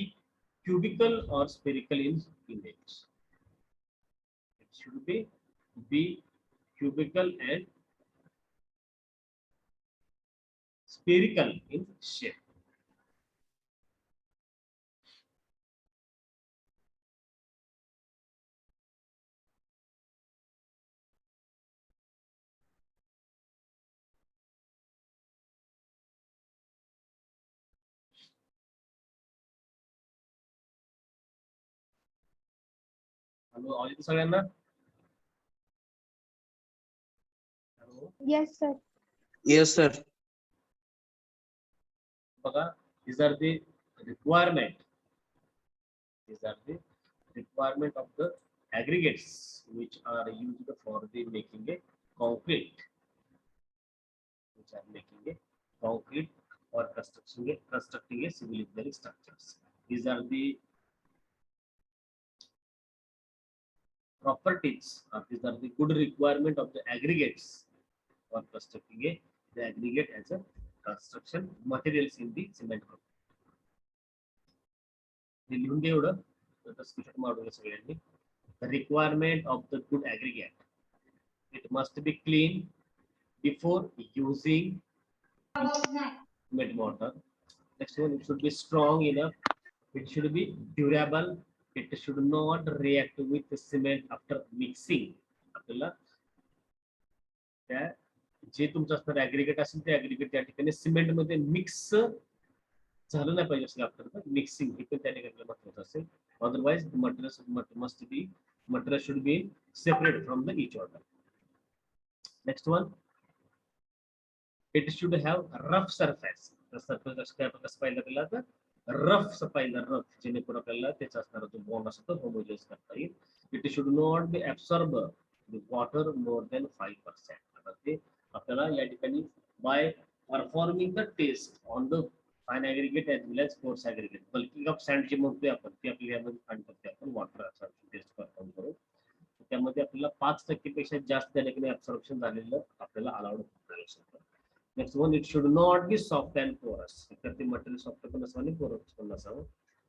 cubical or spherical in image. It should be cubical and spherical in shape. Hello all सगळ्यांना. Hello
Yes, sir.
Yes, sir.
बघा, these are the requirement. These are the requirement of the aggregates which are used for the making a concrete, which are making a concrete or constructing a civil engineering structures. These are the properties, or these are the good requirement of the aggregates for constructing the aggregate as a construction materials in the cement group. हे लिहून घे एवढं, screenshot मारून सगळ्यांनी. The requirement of the good aggregate, it must be clean before using cement mortar. Next one, it should be strong enough It should be durable. It should not react with the cement after mixing. आपल्याला त्या जे तुमचं असणार aggregate असेल ते aggregate त्या ठिकाणी cement मध्ये mix झालं नाही पाहिजे असेल आफ्टर मिक्सिंग हे पण त्या ठिकाणी महत्वाचं असेल. Otherwise material should be separate from the each other. Next one, it should have rough surface. The surface कसं पाहिलं आपल्याला तर रफ पाहिलं रफ जेणेकरून आपल्याला त्याचा असणारा जो बॉन्ड असतो तो होमोजेनाइज करता येईल. It should not be absorb water more than 5%. आता ते आपल्याला या ठिकाणी by performing the test on the fine aggregate as well as coarse aggregate bulking of sand जे म्हणतोय आपण ते आपल्या यामध्ये फाइंड करते आपण वॉटर टेस्ट परफॉर्म करू. त्यामध्ये आपल्याला 5% पेक्षा जास्त त्या ठिकाणी ऍब्सॉर्प्शन झालेलं आपल्याला अलाउड होतं. Next one, it should not be soft and porous. तर ते मटेरियल सॉफ्ट पण नसावं आणि पोरस पण नसावं.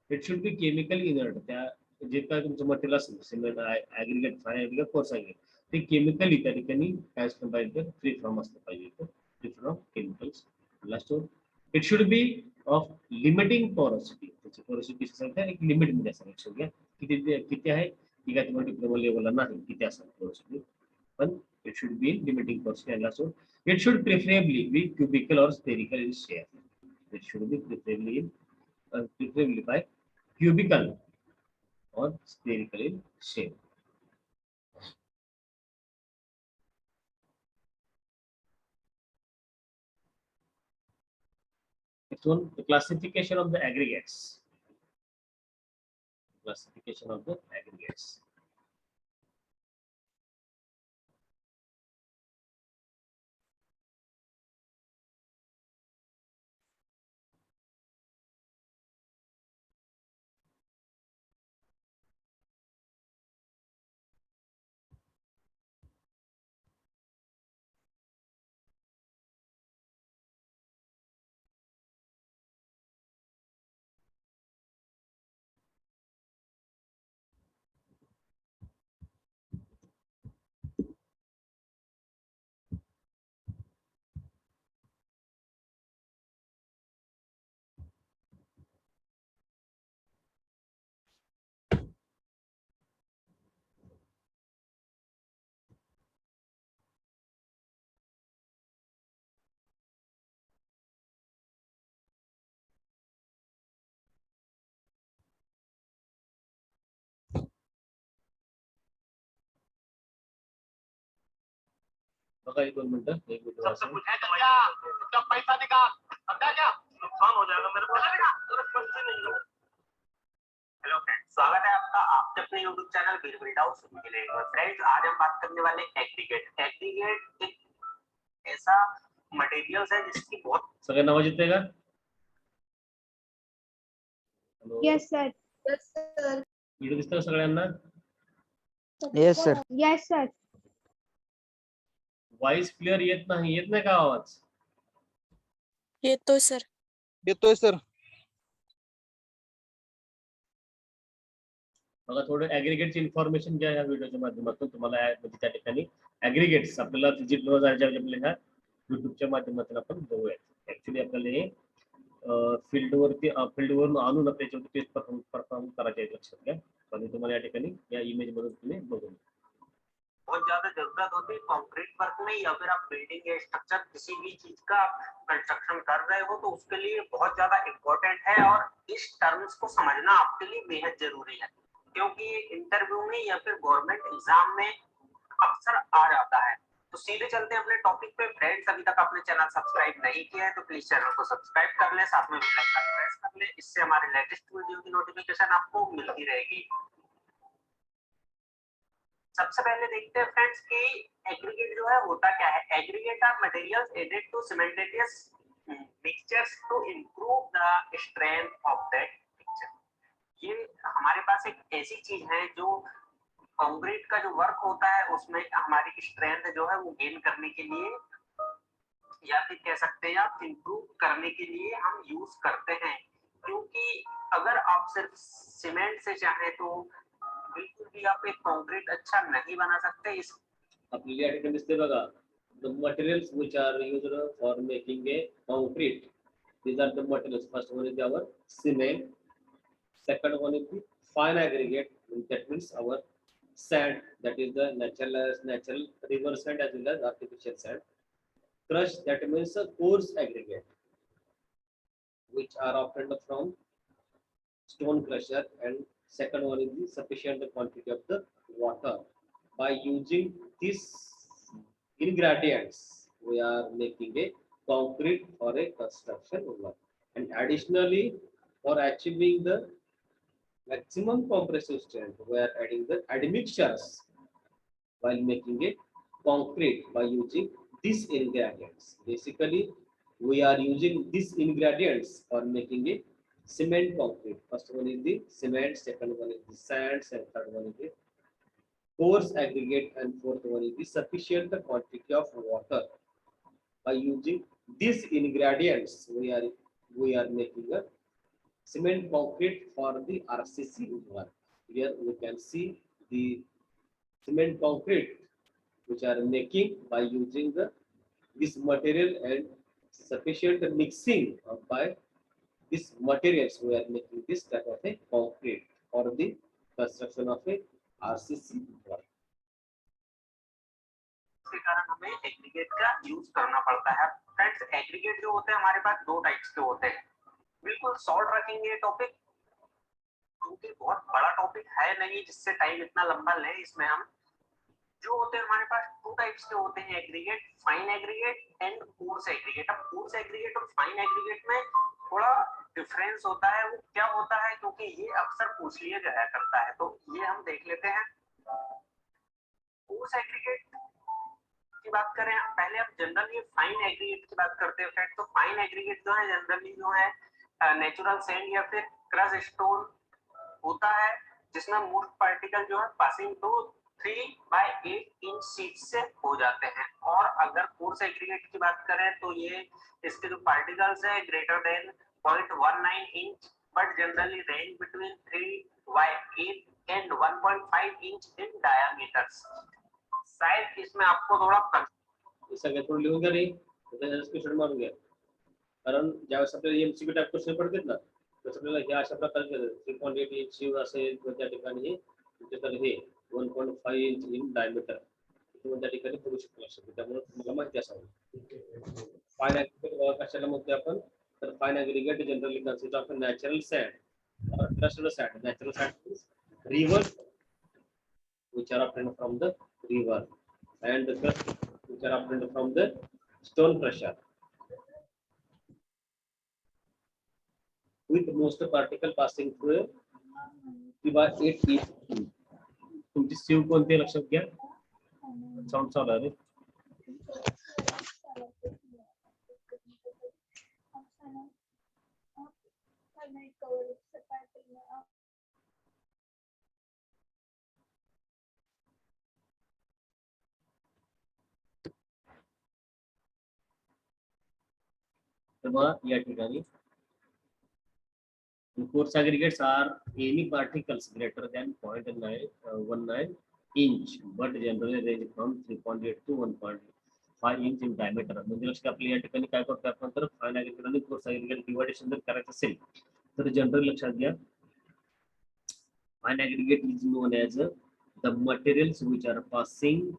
It should be chemically inert. त्या जे काय तुमचं मटेरियल असेल cement aggregate fine aggregate course aggregate ते केमिकली त्या ठिकाणी काय असलं पाहिजे फ्री फ्रॉम असलं पाहिजे free from chemicals. Last one, it should be of limiting porosity. त्याची पोरॉसिटी संख्या एक लिमिट मध्ये असावी. लक्षात घ्या किती आहे की काय तुम्हाला डिप्लोमा लेवलला नाही किती असेल पोरॉसिटी पण it should be limiting porosity. And also it should preferably be cubical or spherical in shape. It should be preferably by cubical or spherical in shape. Next one, the classification of the aggregates. Classification of the aggregates. बघा 2 मिनिटं एक minute
सबसे पूछे क्या पैसा निकाल समझा क्या नुकसान हो जाएगा मेरे को चलेगा अरे पैसे नहीं हो. हेलो फ्रेंड्स, स्वागत है आपका आपके अपने YouTube चैनल बिल्ड हाउस के लिए. फ्रेंड्स, आज हम बात करने वाले एग्रीगेट. एग्रीगेट एक ऐसा मटेरियल्स है जिसकी बहुत
सगळ्यांना आवाज येतोय का? Hello
Yes, sir.
व्हिडिओ दिसतोय का सगळ्यांना?
Yes, sir.
Yes, sir.
Voice clear येत नाही का आवाज?
येतोय सर.
येतोय सर.
बघा थोडं ऍग्रीगेटची इन्फॉर्मेशन घ्या या व्हिडिओच्या माध्यमातून. तुम्हाला म्हणजे त्या ठिकाणी ऍग्रीगेट्स आपल्याला फिजिट आपल्या युट्यूबच्या माध्यमातून आपण बघूया. ऍक्च्युली आपल्याला हे फील्डवरून आणून त्याच्यावरती टेस्ट परफॉर्म करायचे आहे. लक्षात घ्या. आणि तुम्हाला या ठिकाणी या इमेज मधून तुम्ही बघून
बहुत ज्यादा जरूरत होती है कंक्रीट वर्क में या फिर आप बिल्डिंग या स्ट्रक्चर किसी भी चीज का कंस्ट्रक्शन कर रहे हो तो उसके लिए बहुत ज्यादा इम्पोर्टेंट है. और इस टर्म्स को समझना आपके लिए बेहद जरूरी है क्योंकि इंटरव्यू में या फिर गवर्नमेंट एग्जाम में अक्सर आ जाता है. तो सीधे चलते हैं अपने टॉपिक पे. फ्रेंड्स, अभी तक आपने चैनल सब्सक्राइब नहीं किया है तो प्लीज चैनल को सब्सक्राइब कर ले, साथ में बेल आइकन प्रेस कर ले. इससे हमारे लेटेस्ट वीडियो की नोटिफिकेशन आपको मिलती रहेगी. सबसे पहले देखते हैं फ्रेंड्स कि एग्रीगेट जो है होता क्या है. Aggregate are materials added to cementitious mixtures to improve the strength of that mixture. ये हमारे पास एक ऐसी चीज है जो कंक्रीट का जो वर्क होता है उसमें हमारी स्ट्रेंथ जो है वो गेन करने के लिए या फिर कह सकते हैं आप इंप्रूव करने के लिए हम यूज करते हैं. क्योंकि अगर आप सिर्फ सीमेंट से चाहें तो बिल्कुल भी आप एक कंक्रीट अच्छा नहीं बना सकते. इस
आपल्याला या ठिकाणी दिसते बघा the materials which are used for making a concrete. These are the materials. First one is our cement. Second one is the fine aggregate, that means our sand, that is the natural river sand as well as artificial sand. Crush, that means a coarse aggregate, which are obtained from stone crusher. And second one is the sufficient quantity of the water. By using these ingredients, we are making a concrete for a construction work. And additionally, for achieving the maximum compressive strength, we are adding the admixtures while making a concrete by using these ingredients. Basically, we are using these ingredients for making a cement concrete. First one is the cement, second one is the sands, and third one is the coarse aggregate, and fourth one is the sufficient quantity of water. By using these ingredients, we are making a cement concrete for the RCC work. Here we can see the cement concrete which are making by using this material and sufficient mixing by these materials. We are making this type of a concrete for the construction of a RCC work.
इसके कारण हमें aggregate का use करना पड़ता है। Friends, aggregate जो होते हैं हमारे पास दो टाइप्स के होते हैं। बिल्कुल शॉर्ट रखेंगे टॉपिक, क्योंकि बहुत बड़ा टॉपिक है नहीं जिससे टाइम इतना लंबा ले। इसमें हम जो होते हैं हमारे पास टू टाइप्स के होते हैं, aggregate, fine aggregate and coarse aggregate. अब कोर्स एग्रीगेट और फाइन एग्रीगेट में थोड़ा डिफरेंस होता है। वो क्या होता है, क्योंकि ये अक्सर पूछ लिया जाया करता है, तो ये हम देख लेते हैं। कोर्स एग्रीगेट की बात करें, पहले हम जनरली फाइन एग्रीगेट की बात करते हैं फ्रेंड। तो फाइन एग्रीगेट जो है जनरली जो है नेचुरल सैंड या फिर क्रश स्टोन होता है, जिसमें मोस्ट पार्टिकल जो है पासिंग टू 3/8 इंच शीट से हो जाते हैं। और अगर कोर्स एग्रीगेट की बात करें तो ये इसके जो पार्टिकल्स है greater than 0.19 inch, but generally range between 3/8 and 1.5 inch in diameters. शायद इसमें आपको थोड़ा
सगळ्यात थोडं लिहून घ्या रे, त्याच्यावर स्क्रीनशॉट मारून घ्या. कारण ज्यावेळेस आपल्याला एमसीक्यू टाइप क्वेश्चन पडतात ना, तसं आपल्याला हे अशा प्रकारचे 3.8 इंच शिव असेल किंवा त्या ठिकाणी हे त्याच्याकडे हे 1.5 इंच इन डायमीटर किंवा त्या ठिकाणी पडू शकतो लक्षात. त्यामुळे तुम्हाला माहिती असावं. फाइन एग्रीगेट कशाला म्हणतो आपण, तर fine aggregate generally consist of natural sand और crushed sand. Natural sand is river which are obtained from the river, and the crust which are obtained from the stone crusher, with most particle passing through 3/8 inch. तुमची सीव कोणते लक्षात घ्या. Sound चालू आहे. या ठिकाणी coarse aggregates are any particles greater than 0.19 inch, but generally range from 3.8 to 1.5 inch in diameter. म्हणजे लक्षात आपल्या या ठिकाणी काय करतो आपण, तर फाइन एग्रीगेट आणि कोर्स एग्रीगेट डिवायडेशन जर करायचं असेल तर जनरली लक्षात घ्या, fine aggregate is known as the materials which are passing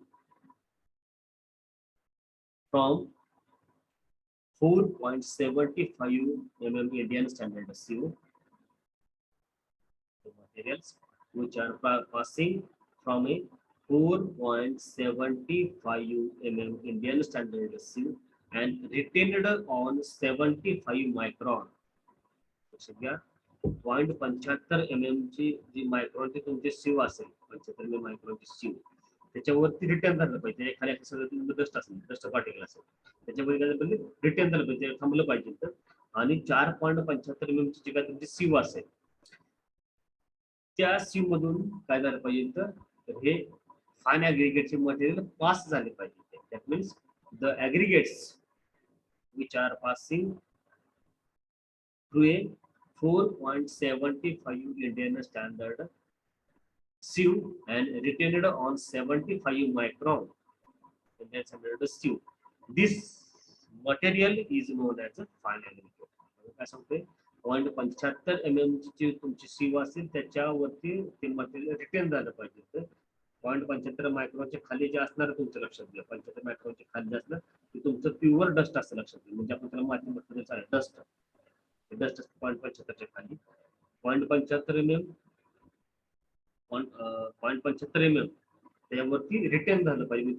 from 4.75 mm Indian standard sieve. The materials which are passing from a 4.75 mm Indian standard sieve and retained on 75 micron. 0.75 mm ची जी मायक्रॉनची तुमची सीव असेल, 75 मायक्रॉनची सीव, त्याच्यावरती return झालं पाहिजे. एखाद्या सगळं dust असेल, dust particle असेल, त्याच्यावर काय झालं रिटर्न झालं पाहिजे, थांबलं पाहिजे. तर आणि 4.75 mm ची काय तुमची सीव असेल, त्या सीव मधून काय झालं पाहिजे, तर हे फाइन एग्रीगेटचे मटेरियल पास झाले पाहिजे. That means the aggregates which are passing through a 4.75 Indian standard sieve and retained on 75 micron Indian standard sieve. This material is known as a fine aggregate. काय सांगतोय, 0.75 mm ची तुमची सीव असेल त्याच्यावरती ते material retain झालं पाहिजे. तर 0.75 मायक्रॉनच्या खाली जे असणार तुमचं लक्षात घ्या, 75 मायक्रॉनच्या खाली जे असणार ते तुमचं प्युअर डस्ट असं लक्षात घ्या. म्हणजे आपण त्याला माती म्हटलं चालेल, डस्ट डस्ट 0.75च्या खाली 0.75 mm 0.75 mm त्यावरती रिटेन झालं पाहिजे.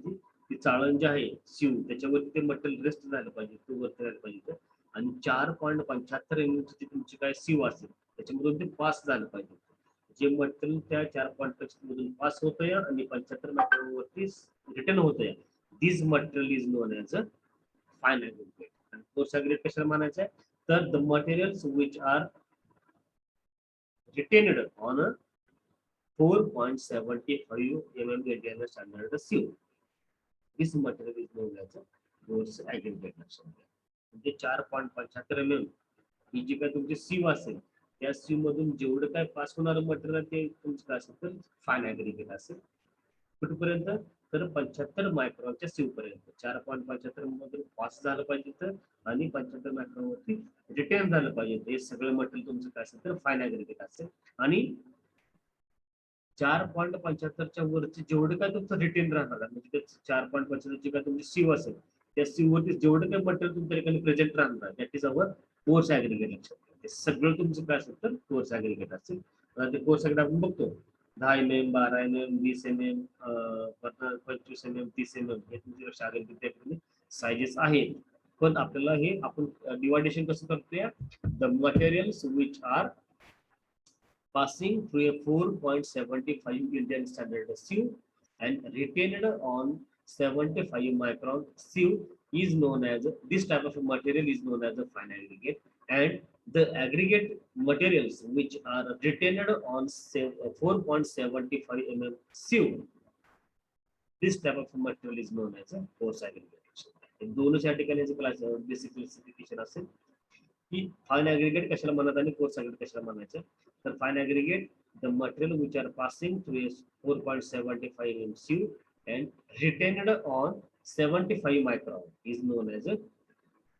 ती चाळण जी आहे सीव त्याच्यावरती ते मटेरियल रेस्ट झालं पाहिजे, ते वरती राहिलं पाहिजे. आणि 4.75 mm ची तुमची काय सीव असेल त्याच्यामधून ते पास झालं पाहिजे. जे मटेरियल त्या 4.75 मधून पास होतंय आणि 75 मायक्रॉन वरती रिटर्न होतंय, this material is known as a fine aggregate. आणि कोर्स ॲग्रीगेट कशाला म्हणायचं आहे, तर the materials which are retained on a 4.75 mm Indian standard sieve. This material is known as a coarse aggregate. म्हणजे 4.75 mm ही जी काय तुमची सीव असेल त्या सीव मधून जेवढं काय पास होणारं मटेरियल ते तुमचं काय असेल तर फाईन ॲग्रीगेट असेल. कुठपर्यंत, तर 75 मायक्रॉनच्या सीव पर्यंत. 4.75 मधून पास झालं पाहिजे तर आणि 75 मायक्रॉन वरती रिटेन झालं पाहिजे. हे सगळं मटेरियल तुमचं काय असेल तर फाईन ॲग्रीगेट असेल. आणि 4.75च्या वरती जेवढं काय तुमचं रिटेन राहणार म्हणजे 4.75 जी काय तुमची सीव असेल त्या सीव वरती जेवढं काय मटेरियल तुमच्या ठिकाणी प्रेझेंट राहणार that is our course aggregate. लक्षात घ्या, ते सगळं तुमचं काय असेल तर कोर्स ॲग्रीगेट असेल. ते कोर्स ॲग्रीगेट आपण बघतो 10 mm 12 mm 20 mm 25 mm 30 mm हे तुमचे लक्षात ॲग्रीगेट सायझेस आहेत. पण आपल्याला हे आपण डिवायडेशन कसं करतोय, the materials which are passing through a 4.75 Indian standard sieve and retained on 75 micron sieve is known as, this type of material is known as a fine aggregate. And the aggregate materials which are retained on 4.75 mm sieve, this type of material is known as a coarse aggregate. दोनों या ठिकाणी class basic classification असेल की fine aggregate कशाला म्हणतात आणि coarse aggregate कशाला म्हणायचं. तर fine aggregate the material which are passing through 4.75 mm sieve and retained on 75 micron is known as a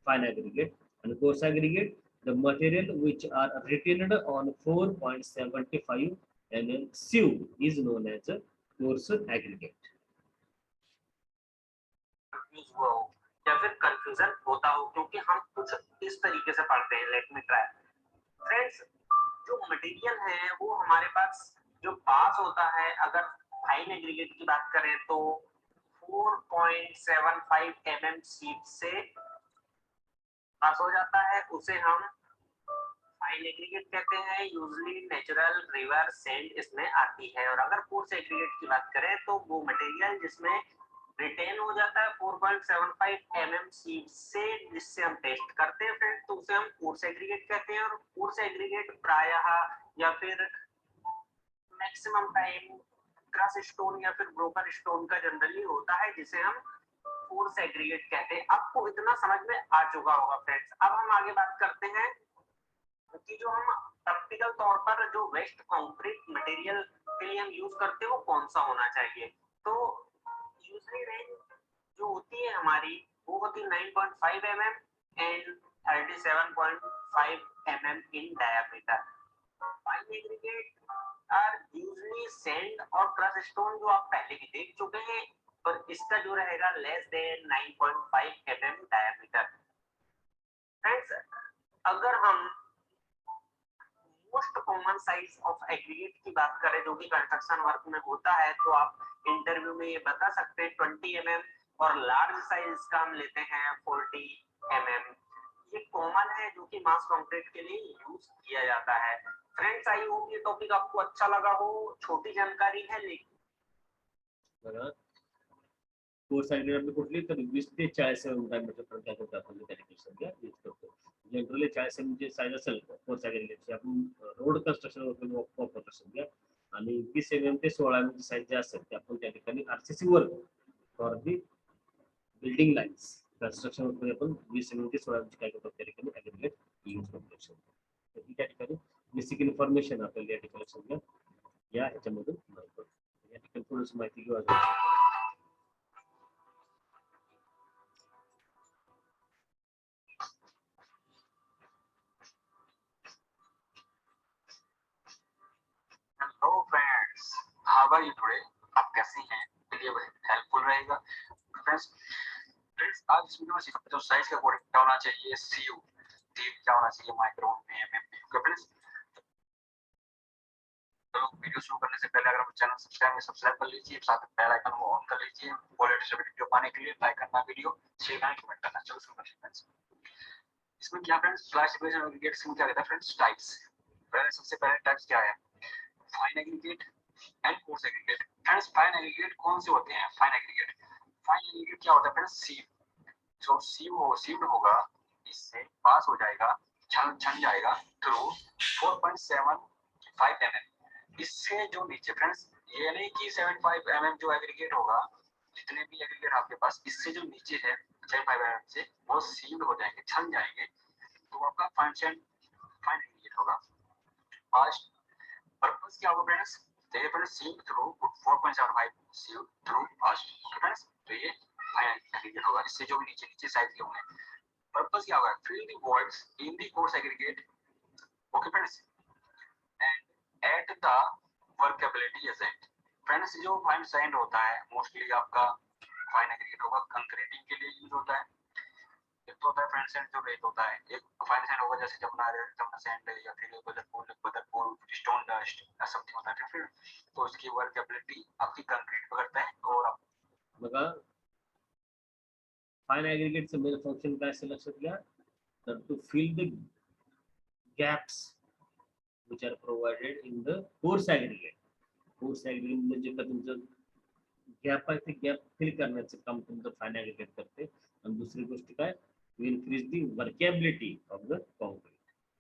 fine aggregate. And coarse aggregate, the material which are retained on 4.75 mm sieve is known as a coarse aggregate.
Confuse हुआ हो या फिर confusion होता हो क्योंकि हम कुछ इस तरीके से पढ़ते हैं. Let me try. फ्रेंड्स, जो मटेरियल है वो हमारे पास जो पास होता है, अगर फाइन एग्रीगेट की बात करें तो 4.75 mm सीट से पास हो जाता है, उसे हम फाइन एग्रीगेट कहते हैं. यूजुअली नेचुरल रिवर सैंड इसमें आती है. और अगर कोर्स एग्रीगेट की बात करें तो वो मटेरियल जिसमें रिटेन हो जाता है 4.75 mm सीट से, जिससे हम टेस्ट करते हैं फ्रेंड, तो उसे हम कोर्स एग्रीगेट कहते हैं. और कोर्स एग्रीगेट प्रायः या फिर मैक्सिमम टाइम क्रश स्टोन या फिर ब्रोकन स्टोन का जनरली होता है, जिसे हम कोर्स एग्रीगेट कहते हैं. आपको इतना समझ में आ चुका होगा फ्रेंड्स. अब हम आगे बात करते हैं कि जो हम प्रैक्टिकल तौर पर जो वेस्ट कंक्रीट मटेरियल के लिए हम यूज करते हैं वो कौन सा होना चाहिए. तो यूजली रेंज जो होती है हमारी वो होती है 9.5 mm and 37.5 mm in diameter. Fine aggregate are usually sand और क्रश स्टोन, जो आप पहले भी देख चुके हैं. और इसका जो रहेगा less than 9.5 mm diameter. Friends, अगर हम most common size of aggregate की बात करें जो कि कंस्ट्रक्शन वर्क में होता है, तो आप इंटरव्यू में ये बता सकते हैं 20 mm. और लार्ज साइज का हम लेते हैं 40 mm. ये कॉमन है जो कि मास कंक्रीट के लिए यूज किया जाता है. फ्रेंड्स, आई होप ये टॉपिक आपको अच्छा लगा हो. छोटी जानकारी है लेकिन
कोर्स ॲग्रीगेट कुठली तर 20 ते 40 mm डायमीटर पर्यंत होतं आपण त्या यूज करतो. जनरली 40 mm ची साईज असेल कोर्स ॲग्रीगेटची आपण रोड कन्स्ट्रक्शन वापरतो समजा. आणि 20 mm ते 16 mm ची साईज जे असेल ते आपण त्या ठिकाणी RCC work for the building lines construction मध्ये आपण 20 mm ते 16 mm ची काय करतो त्या ठिकाणी ॲग्रीगेट यूज करतो. तर त्या ठिकाणी बेसिक इन्फॉर्मेशन आपल्याला या ठिकाणी समजा या ह्याच्यामधून मिळतो. या ठिकाणी थोडीशी माहिती घेऊ अजून.
बताइए थोड़े आप कैसे हैं, के लिए हेल्पफुल रहेगा। फ्रेंड्स आज इस वीडियो में सीखते हैं साइज के अकॉर्डिंग क्या होना चाहिए, सीयू क्या होना चाहिए माइक्रोन में, एमएम में। ओके फ्रेंड्स, तो वीडियो शुरू करने से पहले अगर आप चैनल सब्सक्राइब कर लीजिए, साथ में बेल आइकन को ऑन कर लीजिए लेटेस्ट वीडियो पाने के लिए। लाइक करना, वीडियो शेयर करना, कमेंट करना। चलो शुरू करते हैं फ्रेंड्स। इसमें क्या फ्रेंड्स, फ्लैश एग्रीगेट और एग्रीगेट्स में क्या कहता है फ्रेंड्स, टाइप्स। पहले सबसे पहले टाइप्स क्या है, fine aggregate and coarse aggregate. Friends fine aggregate कौन से होते हैं, फाइन एग्रीगेट क्या होता है फ्रेंड्स, सीव। जो सीव होगा इससे पास हो जाएगा, छन जाएगा थ्रू 4.75 mm। इससे जो नीचे फ्रेंड्स, ये नहीं कि 75 mm जो एग्रीगेट होगा, जितने भी एग्रीगेट आपके पास, इससे जो नीचे है 75 mm से, वो सीव्ड हो जाएंगे, छन जाएंगे, तो आपका फाइन एग्रीगेट होगा। आज पर्पस क्या होगा फ्रेंड्स, देखिए friends, sieved through 4.75 sieved through passed. Okay friends, तो ये फाइन एग्रीगेट होगा, इससे जो भी नीचे साइज के होंगे। पर्पस क्या होगा, fill the voids in the coarse aggregate. Okay friends, and at the workability agent. Friends जो फाइन सैंड होता है मोस्टली आपका फाइन एग्रीगेट होगा, कंक्रीटिंग के लिए यूज होता है। एक तो होता है फ्रेंड सैंड जो रेत होता है, एक फाइन सैंड होगा जैसे जमुना सैंड या फिर बदरपुर स्टोन डस्ट समथिंग होता है। फिर तो उसकी वर्केबिलिटी आपकी कंक्रीट पकड़ता है। और
बघा फाइन एग्रीगेटचं मेन फंक्शन काय असेल लक्षात घ्या, तर to fill the gaps which are provided in the coarse aggregate. Coarse aggregate म्हणजे का तुमचं गॅप आहे ते गॅप फिल करण्याचं काम तुमचं फाइन ॲग्रीगेट करते. आणि दुसरी गोष्ट काय, to increase the workability of the concrete.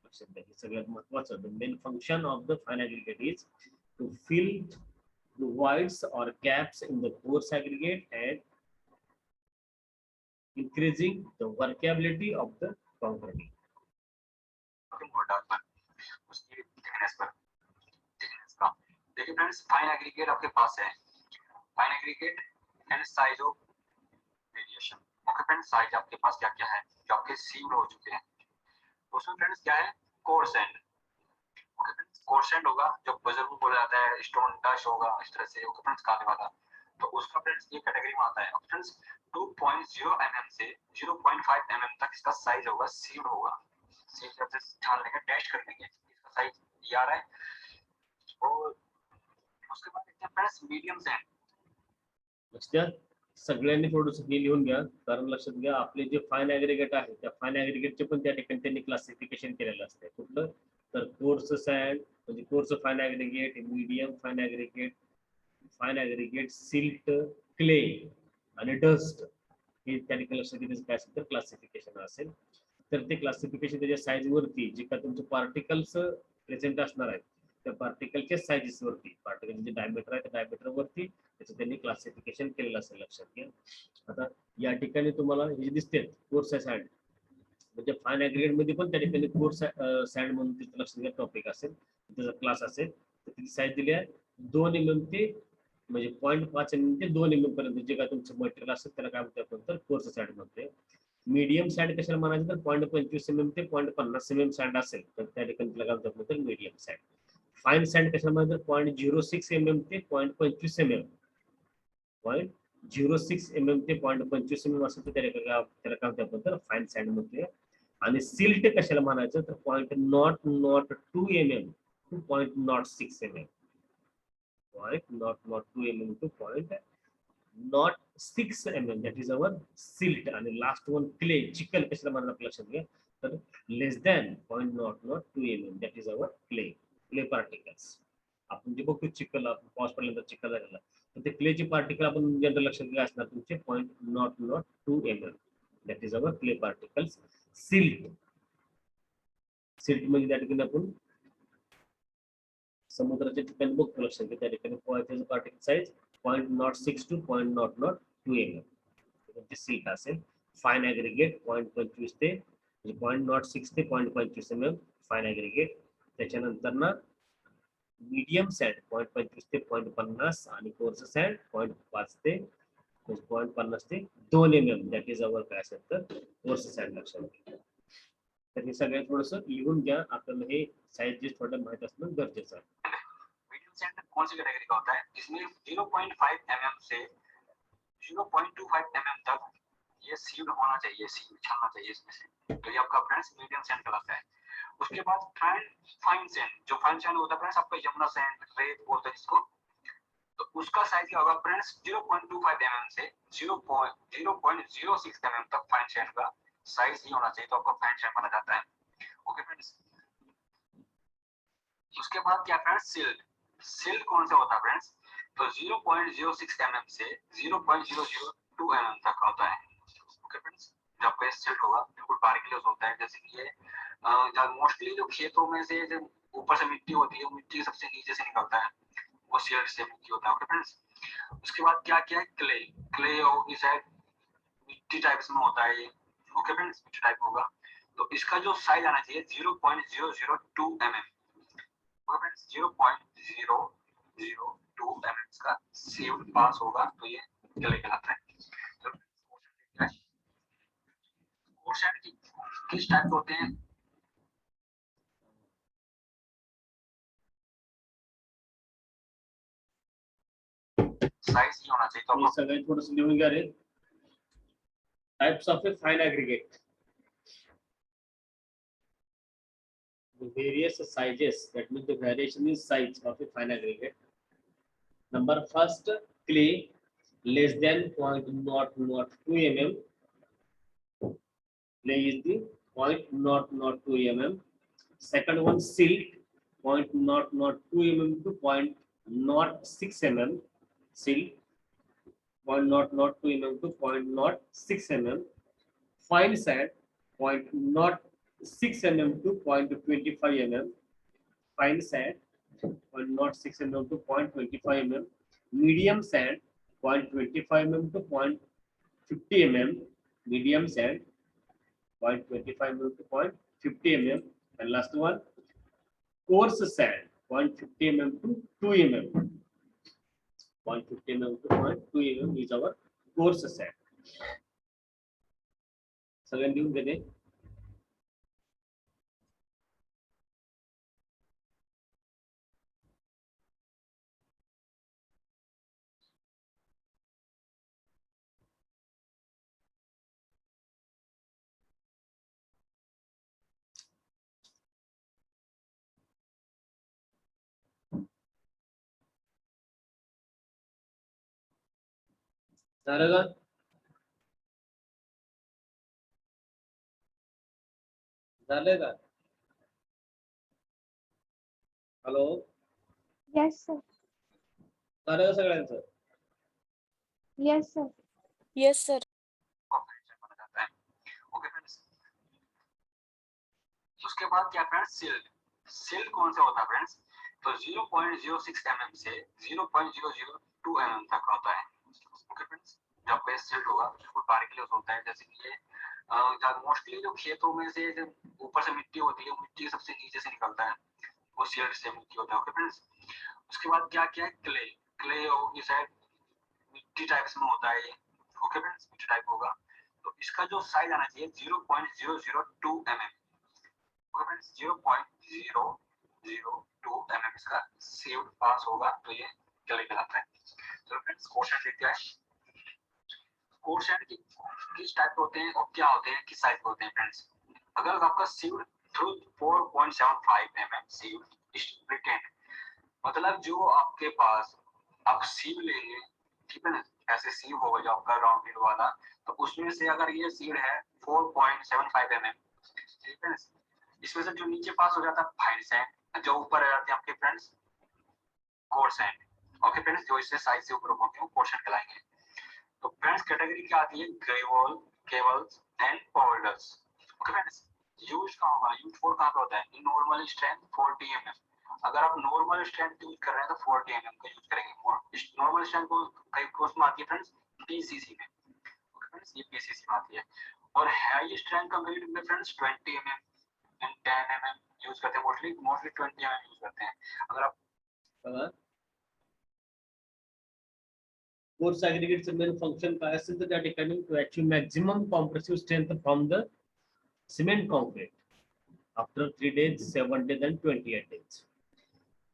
लक्षात घ्या, सगळ्यात महत्त्वाचं the main function of the fine aggregate is to fill the voids or gaps in the coarse aggregate and increasing the workability of the concrete.
उसकी thickness का देखिए friends, fine aggregate आपके पास है, fine aggregate and size of variation. Okay friends, size आपके पास क्या क्या है जो आपके सीव्ड हो चुके हैं। उसमें फ्रेंड्स क्या है, course and. Okay friends, course and होगा जो बुजुर्ग बोला जाता है, स्टोन डस्ट होगा इस तरह से। ओके फ्रेंड्स, काले वाला, तो उसका फ्रेंड्स ये कैटेगरी में आता है। फ्रेंड्स 2.0 mm से 0.5 mm तक इसका साइज होगा, सीव्ड होगा। सीव जब से छान लेंगे, टेस्ट कर लेंगे, इसका साइज ये आ रहा है। और उसके बाद देखते हैं फ्रेंड्स मीडियम सैंड।
लक्षात सगळ्यांनी थोडंसं हे लिहून घ्या, कारण लक्षात घ्या आपले जे फाइन ॲग्रीगेट आहे त्या फाइन ॲग्रीगेटचे पण त्या ठिकाणी त्यांनी क्लासिफिकेशन केलेलं असते. कुठलं तर कोर्स सँड म्हणजे coarse fine aggregate, medium fine aggregate, silt, clay आणि डस्ट, हे त्या ठिकाणी लक्षात घेण्याचं काय असेल तर क्लासिफिकेशन असेल. तर ते क्लासिफिकेशन त्याच्या साईज वरती जे का तुमचे पार्टिकल्स प्रेझेंट असणार आहेत त्या पार्टिकलच्या साइजेस वरती, पार्टिकल जे डायमीटर आहे त्या डायमीटर वरती त्याचं त्यांनी क्लासिफिकेशन केलेलं असेल. लक्षात घ्या. आता या ठिकाणी तुम्हाला हे जे दिसते कोर्स सँड म्हणजे फाइन ॲग्रीगेट मध्ये पण त्या ठिकाणी कोर्स सँड म्हणून तिथं लक्षात घ्या टॉपिक असेल, त्याचा क्लास असेल. तर त्याची साईज दिली आहे 2 mm ते म्हणजे 0.5 mm ते 2 mm पर्यंत जे काय तुमचं मटेरियल असेल त्याला काय म्हणतो आपण तर कोर्स सँड म्हणतोय. मीडियम सँड कशाला म्हणायचं तर 0.25 mm ते 0.50 mm सँड असेल तर त्या ठिकाणी त्याला काय म्हणतात तर मीडियम सँड. फाइन सँड कशाला म्हणायचं 0.06 mm ते 0.25 mm, 0.06 mm ते 0.25 mm असेल तर त्याला काय म्हणतात आपण तर फाइन सँड म्हणतोय. आणि सिल्ट कशाला म्हणायचं तर 0.002 mm to 0.06 mm, 0.002 mm to 0.06 mm, that is our silt. आणि लास्ट वन क्ले, चिकल कशाला म्हणायचं लक्षात घ्या तर less than 0.002 mm, that is our clay particles. आपण जे बघतो चिकल, पाऊस पडल्यानंतर चिकल झालेला तर ते क्लेचे पार्टिकल आपण जनरल लक्षात घ्या असणार तुमचे 0.002 mm, that is our clay particles. Silt म्हणजे त्या ठिकाणी आपण समुद्राच्या ठिकाणी बघतो, लक्षात घ्या त्या ठिकाणी त्याचं पार्टिकल साईज 0.06 to 0.002 mm म्हणजे सिल्ट असेल. फाइन ॲग्रीगेट 0.25 ते म्हणजे 0.06 ते 0.25 mm फाइन ॲग्रीगेट. त्याच्यानंतर ना मीडियम सँड 0.25 ते 0.50 आणि कोर्स सँड 0.5 ते 0.50 ते 2 mm, दॅट इज अवर काय असेल तर कोर्स सँड. लक्षात घ्या. तर हे सगळ्यात थोडंसं लिहून घ्या, आपल्याला हे साईज थोडं माहित असणं गरजेचं आहे.
मीडियम सैंड कौन सी कैटेगरी का होता है? जिसमें 0.5 mm से 0.25 mm तक ये सीव्ड होना चाहिए, सीव्ड छलना चाहिए इसमें से, तो ये आपका फ्रेंड्स मीडियम सैंड कहलाता है। उसके बाद फाइन सैंड, जो फाइन सैंड होता है फ्रेंड्स आपका यमुना सैंड, रेत बोलते हैं जिसको, तो उसका साइज क्या होगा फ्रेंड्स? 0.25 mm से 0.06 mm तक फाइन सैंड का साइज ही होना चाहिए, तो आपका फाइन सैंड माना जाता है। ओके फ्रेंड्स, उसके बाद क्या फ्रेंड्स? सिल्ट। सिल्ट कौन सा होता है फ्रेंड्स? तो 0.06 mm से 0.002 mm तक होता है। ओके फ्रेंड्स, जब पे सिल्ट होगा बिल्कुल बारीक होता है, जैसे कि ये मोस्टली जो खेतों में से जो ऊपर से मिट्टी होती है, मिट्टी सबसे नीचे से निकलता है, वो सिल्ट से मिट्टी होता है। ओके फ्रेंड्स, उसके बाद क्या क्या है? क्ले। क्ले इस मिट्टी टाइप में होता है ये। ओके फ्रेंड्स, मिट्टी टाइप होगा, तो इसका जो साइज आना चाहिए 0.002 mm। ओके फ्रेंड्स, 0.002 mm का सीव्ड पास होगा तो ये क्ले कहलाता है। कोर्सेंट किस टाइप के होते हैं? साइज ही होना चाहिए, तो
ये सगळे थोडंसं लिहून घ्या रे. Types of a fine aggregate. The various sizes, that means the variation in size of a fine aggregate. Number first, clay less than 0.002 mm. Clay is the 0.002 mm. Second one, silt 0.002 mm to 0.06 mm. Silt 0.002 mm to 0.06 mm. Fine sand 0.06 mm to 0.25 mm. Fine sand 0.06 mm to 0.25 mm. Medium sand 0.25 mm to 0.50 mm. Medium sand 0.25 mm to 0.50 mm. And last one, coarse sand 0.50 mm to 2 mm. 0.50 mm to 0.2 mm is our coarse sand. सगळ्यांनी लिहून घेते. झालं का? झालंय का? Hello,
Yes, sir.
झालं का सगळ्यांचं?
Yes, sir.
Yes, sir.
माना जाता है। ओके फ्रेंड्स, उसके बाद क्या फ्रेंड्स? सिल्ट। सिल्ट कौन सा होता है फ्रेंड्स? तो 0.06 mm से 0.002 mm तक होता है। ओके फ्रेंड्स, जब पे सिल्ट होगा बिल्कुल बारीक होता है, जैसे कि ये मोस्टली जो खेतों में से जो ऊपर से मिट्टी होती है, मिट्टी सबसे नीचे से निकलता है, वो सिल्ट से मिट्टी होता है। ओके फ्रेंड्स, उसके बाद क्या क्या है? क्ले। क्ले इस मिट्टी टाइप में होता है ये। ओके फ्रेंड्स, मिट्टी टाइप होगा, तो इसका जो साइज आना चाहिए 0.002 mm। ओके फ्रेंड्स, 0.002 mm इसका सीव्ड पास होगा तो ये क्ले कहलाता है। तो फ्रेंड्स, कोशेंट देखते हैं। कोशेंट किस टाइप के होते हैं और क्या होते हैं, किस साइज के होते हैं फ्रेंड्स? अगर आपका sieved through 4.75 mm sieved retain, मतलब जो आपके पास आप सीव लेंगे, ठीक है ना, ऐसे सीव होगा जो आपका राउंडेड वाला, तो उसमें से अगर ये सीड है 4.75 mm, ठीक है ना, इसमें से जो नीचे पास हो जाता है फाइन सैंड, जो ऊपर आ जाते हैं आपके friends core sand. Okay friends, जो इससे साइज से ऊपर होते हैं वो कोर सैंड कहलाएंगे। तो फ्रेंड्स कैटेगरी क्या आती है? Gravel, cables and powders. Okay friends, use कहां होगा? यूज फॉर कहां पे होता है? In normal strength 40 mm। अगर आप नॉर्मल स्ट्रेंथ यूज कर रहे हैं तो 40 mm का यूज करेंगे। नॉर्मल स्ट्रेंथ को कई कोर्स में आती है फ्रेंड्स पीसीसी में। ओके फ्रेंड्स, ये पीसीसी में आती है। और हाई स्ट्रेंथ कंपैरेटिव में friends 20 mm and 10 mm use करते हैं, मोस्टली 20 mm यूज करते हैं। अगर आप
Coarse aggregates main function काय असेल तर त्या ठिकाणी to achieve maximum compressive strength from the cement concrete after 3 days, 7 days and 28 days.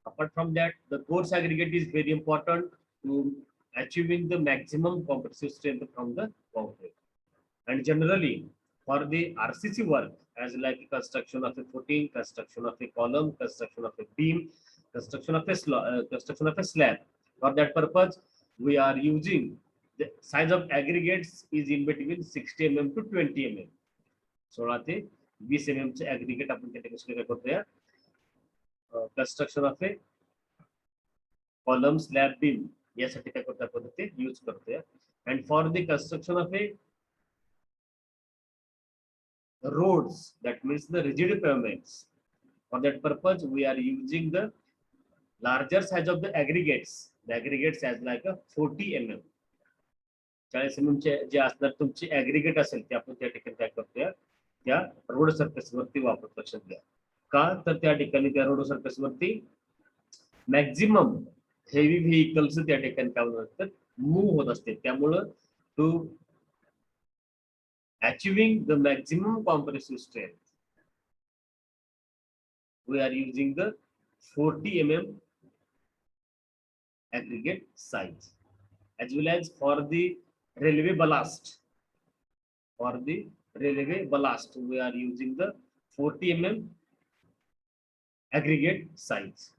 Apart from that, the coarse aggregate is very important to achieving the maximum compressive strength from the concrete. And generally, for the RCC work, as like construction of a footing, construction of a column, construction of a beam, construction of a slab, for that purpose, we are using the size of aggregates is in between 60 mm to 20 mm. 16 ते 20 mm चे aggregate आपण त्या ठिकाणी काय करतोय, construction of a column, slab, beam यासाठी काय करतो आपण ते यूज करतोय. And for the construction of a roads, that means the rigid pavements, for that purpose we are using the larger size of the aggregates. The aggregates as like a 40 mm. 40 mm चे जे असणार तुमची aggregate असेल ते आपण त्या ठिकाणी काय करतोय, त्या रोड सरफेस वरती वापरतो. लक्षात घ्या का, तर त्या ठिकाणी त्या रोड सरफेस वरती मॅक्झिमम हेवी व्हेइकल्स त्या ठिकाणी काय होतात, मूव्ह होत असते. त्यामुळं to achieving the maximum compressive strength, we are using the 40 mm aggregate size. As well as for the railway ballast, we are using the 40 mm aggregate size.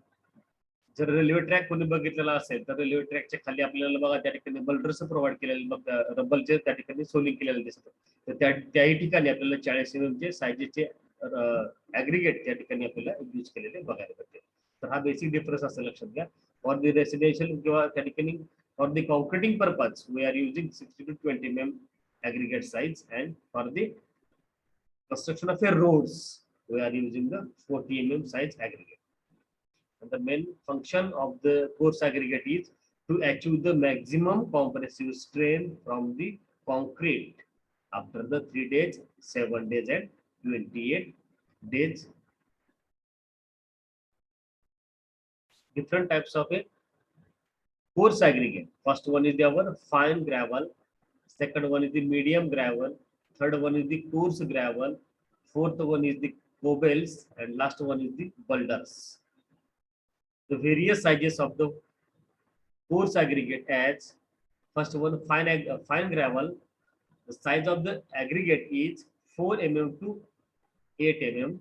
जर railway track कोणी बघितलेला असेल तर रेल्वे ट्रॅकच्या खाली आपल्याला बघा त्या ठिकाणी बल्डर्स प्रोव्हाइड केलेले, मग रबलचे त्या ठिकाणी सोलिंग केलेले दिसतं. तर त्याही ठिकाणी आपल्याला 40 mm चे साईजचे ॲग्रिगेट त्या ठिकाणी आपल्याला यूज केलेले बघायला भेटते. तर हा बेसिक डिफरन्स असं लक्षात घ्या. फॉर द रेसिडेन्शियल किंवा त्या ठिकाणी for the concreting purpose we are using 60 to 20 mm aggregate size, and for the construction of a roads we are using the 40 mm size aggregate. And the main function of the coarse aggregate is to achieve the maximum compressive strength from the concrete after the 3 days, 7 days, and 28 days. Different types of a coarse aggregate. First one is our fine gravel, second one is the medium gravel, third one is the coarse gravel, fourth one is the cobbles, and last one is the boulders. The various sizes of the coarse aggregate as first one fine gravel. The size of the aggregate is 4 mm to 8 mm.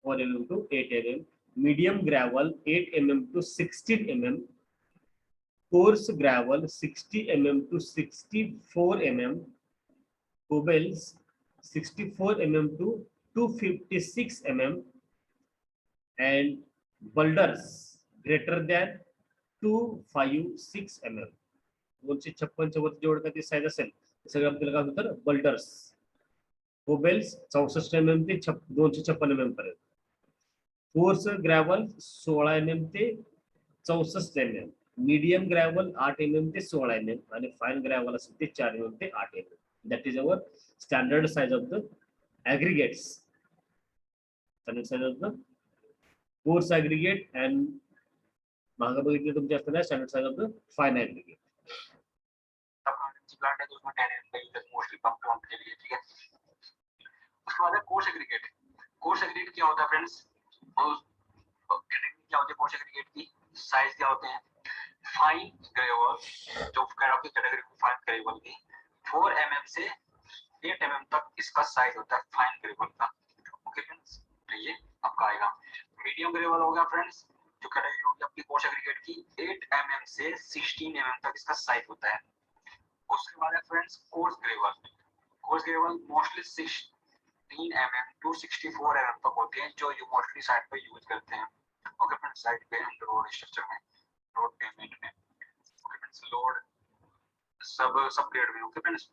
4 mm to 8 mm. Medium gravel 8 mm to 16 mm. Coarse gravel 60 mm to 64 mm. Cobbles 64 mm to 256 mm. And boulders greater than 256 mm. 256 वरती जेवढं काही size असेल ते सगळं आपल्याला काय होतं, बल्डर्स. कोबेल्स 64 mm ते 256 mm पर्यंत. कोर्स ग्रॅव्हल 16 mm ते 64 mm. मीडियम ग्रॅव्हल 8 mm ते 16 mm. आणि फाईन ग्रॅव्हल असेल ते 4 mm ते 8 mm. That is our standard size of the aggregates. Standard size of the coarse aggregate and मागे बघितले तुमच्या असताना standard size of the fine aggregate.
Plant है तो उसमें 10 mm का यूज है मोस्टली पंप के लिए, ठीक है. उसके बाद है कोर्स एग्रीगेट. कोर्स एग्रीगेट क्या होता है फ्रेंड्स, और कैटेगरी क्या होती है कोर्स एग्रीगेट की, साइज क्या होते हैं. फाइन ग्रेवल, जो की कैटेगरी को फाइन ग्रेवल की 4 mm से 8 mm तक इसका साइज होता है फाइन ग्रेवल का. ओके फ्रेंड्स, तो ये आपका आएगा. मीडियम ग्रेवल हो गया फ्रेंड्स, जो कैटेगरी होगी आपकी कोर्स एग्रीगेट की 8 mm से 16 mm तक इसका साइज होता है. उसके बाद है friends coarse gravel. Coarse gravel mostly 16 mm to 64 mm तक होते हैं, जो यू मोस्टली साइड पे यूज करते हैं. ओके फ्रेंड्स, साइड पे रोड स्ट्रक्चर में, रोड पेमेंट में. Okay friends, load sub grade में. ओके फ्रेंड्स,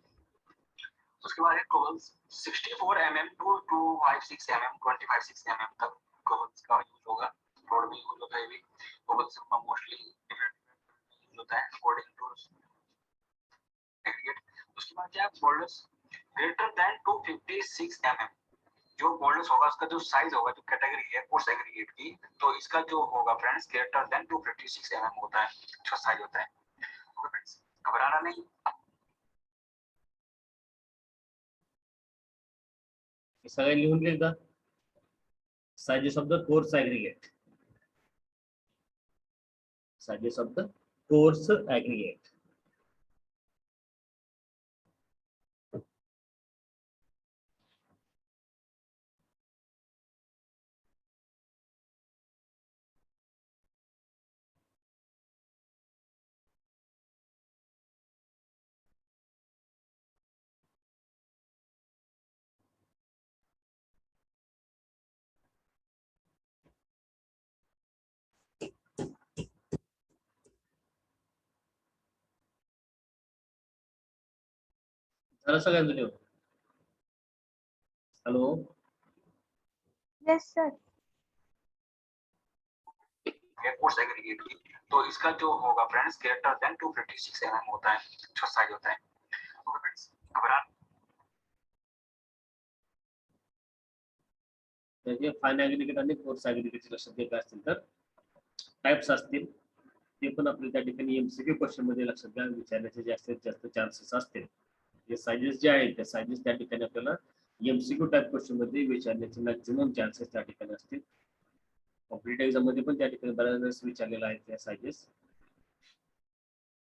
उसके बाद है cobbles 64 mm to 256 mm 256 mm तक कोबल्स का यूज होगा. रोड में यूज होता है भी कोबल्स का मोस्टली डिफरेंट यूज होता है अकॉर्डिंग टू एग्रीगेट. उसके बाद क्या है बोल्डर्स ग्रेटर देन 256 mm. जो बोल्डर्स होगा उसका जो साइज होगा, जो कैटेगरी है कोर्स एग्रीगेट की, तो इसका जो होगा फ्रेंड्स ग्रेटर देन 256 mm होता है, इसका साइज होता है. ओके फ्रेंड्स, घबराना नहीं.
सगळ्यांनी लिहून घ्यायचा sizes of the coarse aggregate. sizes of the course aggregate. झालं सगळ्यांचं लिहून? Hello
Yes, sir.
Coarse aggregate की, तो इसका जो होगा फ्रेंड्स ग्रेटर देन 256 mm होता है, अच्छा साइज होता है। ओके फ्रेंड्स, घबरा
म्हणजे फाइन ऍग्रीगेट आणि कोर्स ऍग्रीगेट लक्षात घ्यायचं असतील तर टाइप्स असतील ते पण आपल्या त्या ठिकाणी एमसीक्यू क्वेश्चन मध्ये लक्षात घ्या, विचारण्याचे जास्तीत जास्त चान्सेस असतील. जे सायझेस जे आहेत त्या सायझेस त्या ठिकाणी आपल्याला एमसीक्यू टाइप क्वेश्चन मध्ये विचारण्याचे मॅक्झिमम चान्सेस त्या ठिकाणी असतील. कॉम्पिटेटिव्ह एक्झाम मध्ये पण त्या ठिकाणी बऱ्याच वेळेस विचारलेला आहे त्या सायझेस.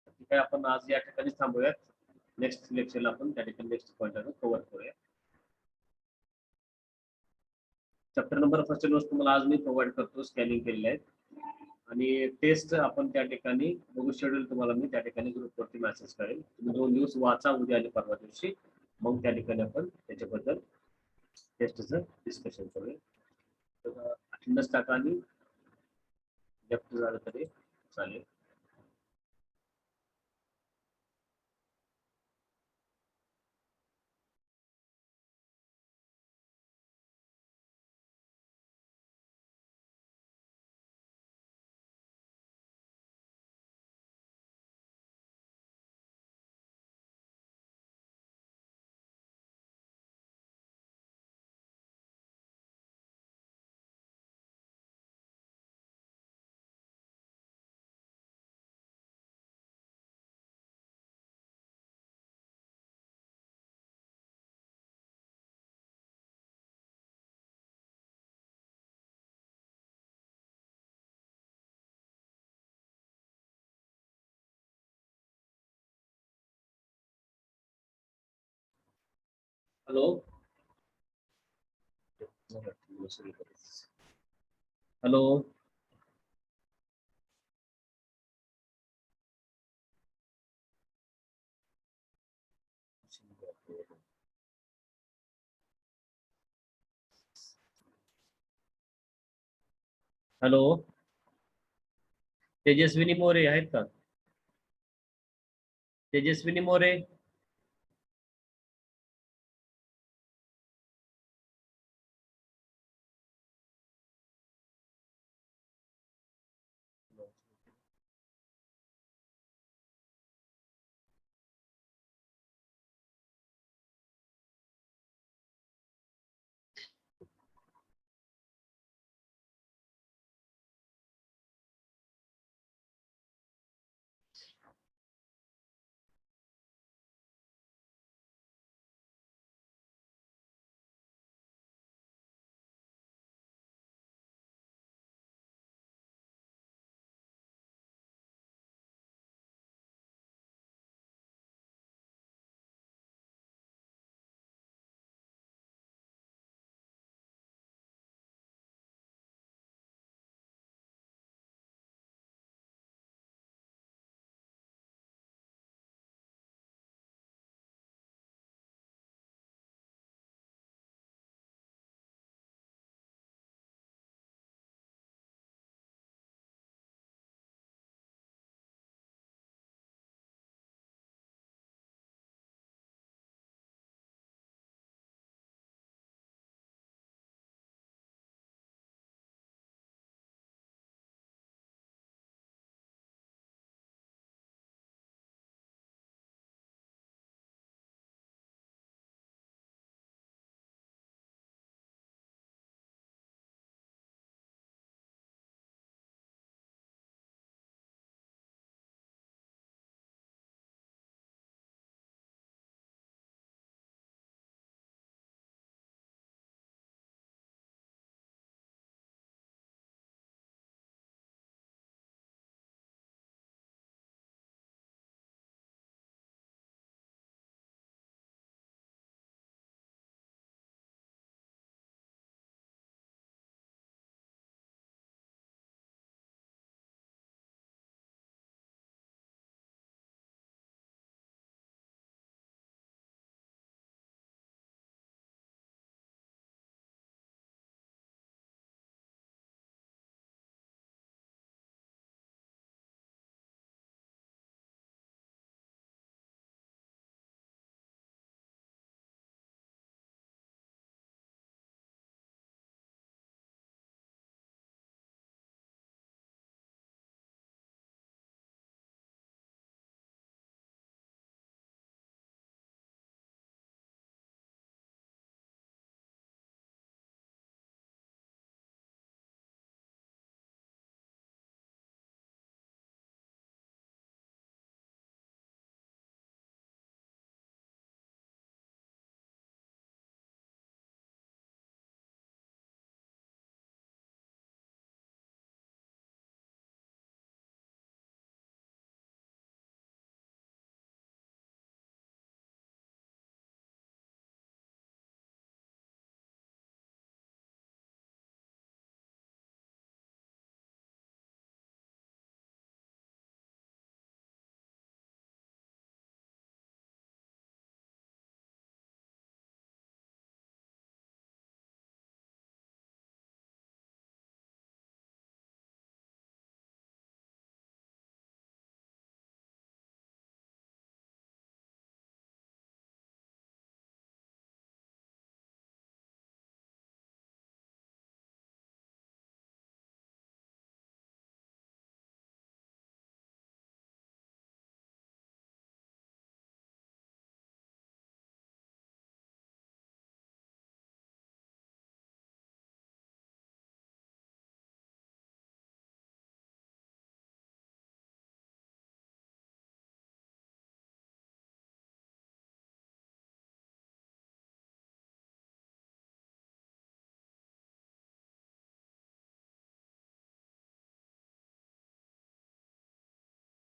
ठीक आहे, आपण आज या ठिकाणी थांबूयात. नेक्स्ट लेक्चरला आपण त्या ठिकाणी नेक्स्ट पॉईंट कव्हर करूया. चॅप्टर नंबर फर्स्ट नोट्स तुम्हाला आज मी प्रोव्हाइड करतो, स्कॅनिंग केलेले आहेत आणि टेस्ट आपण त्या ठिकाणी बघू, शेड्यूल तुम्हाला मी त्या ठिकाणी ग्रुपवरती मेसेज करेल. तुम्ही 2 दिवस वाचा, उद्या आणि परवा दिवशी, मग त्या ठिकाणी आपण त्याच्याबद्दल टेस्टचं डिस्कशन करूया. तर अटेंडन्स टाका आणि लेफ्ट झालं तरी चालेल. हॅलो हॅलो हॅलो तेजस्विनी मोरे आहेत का? तेजस्विनी मोरे.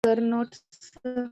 Sir, not sir.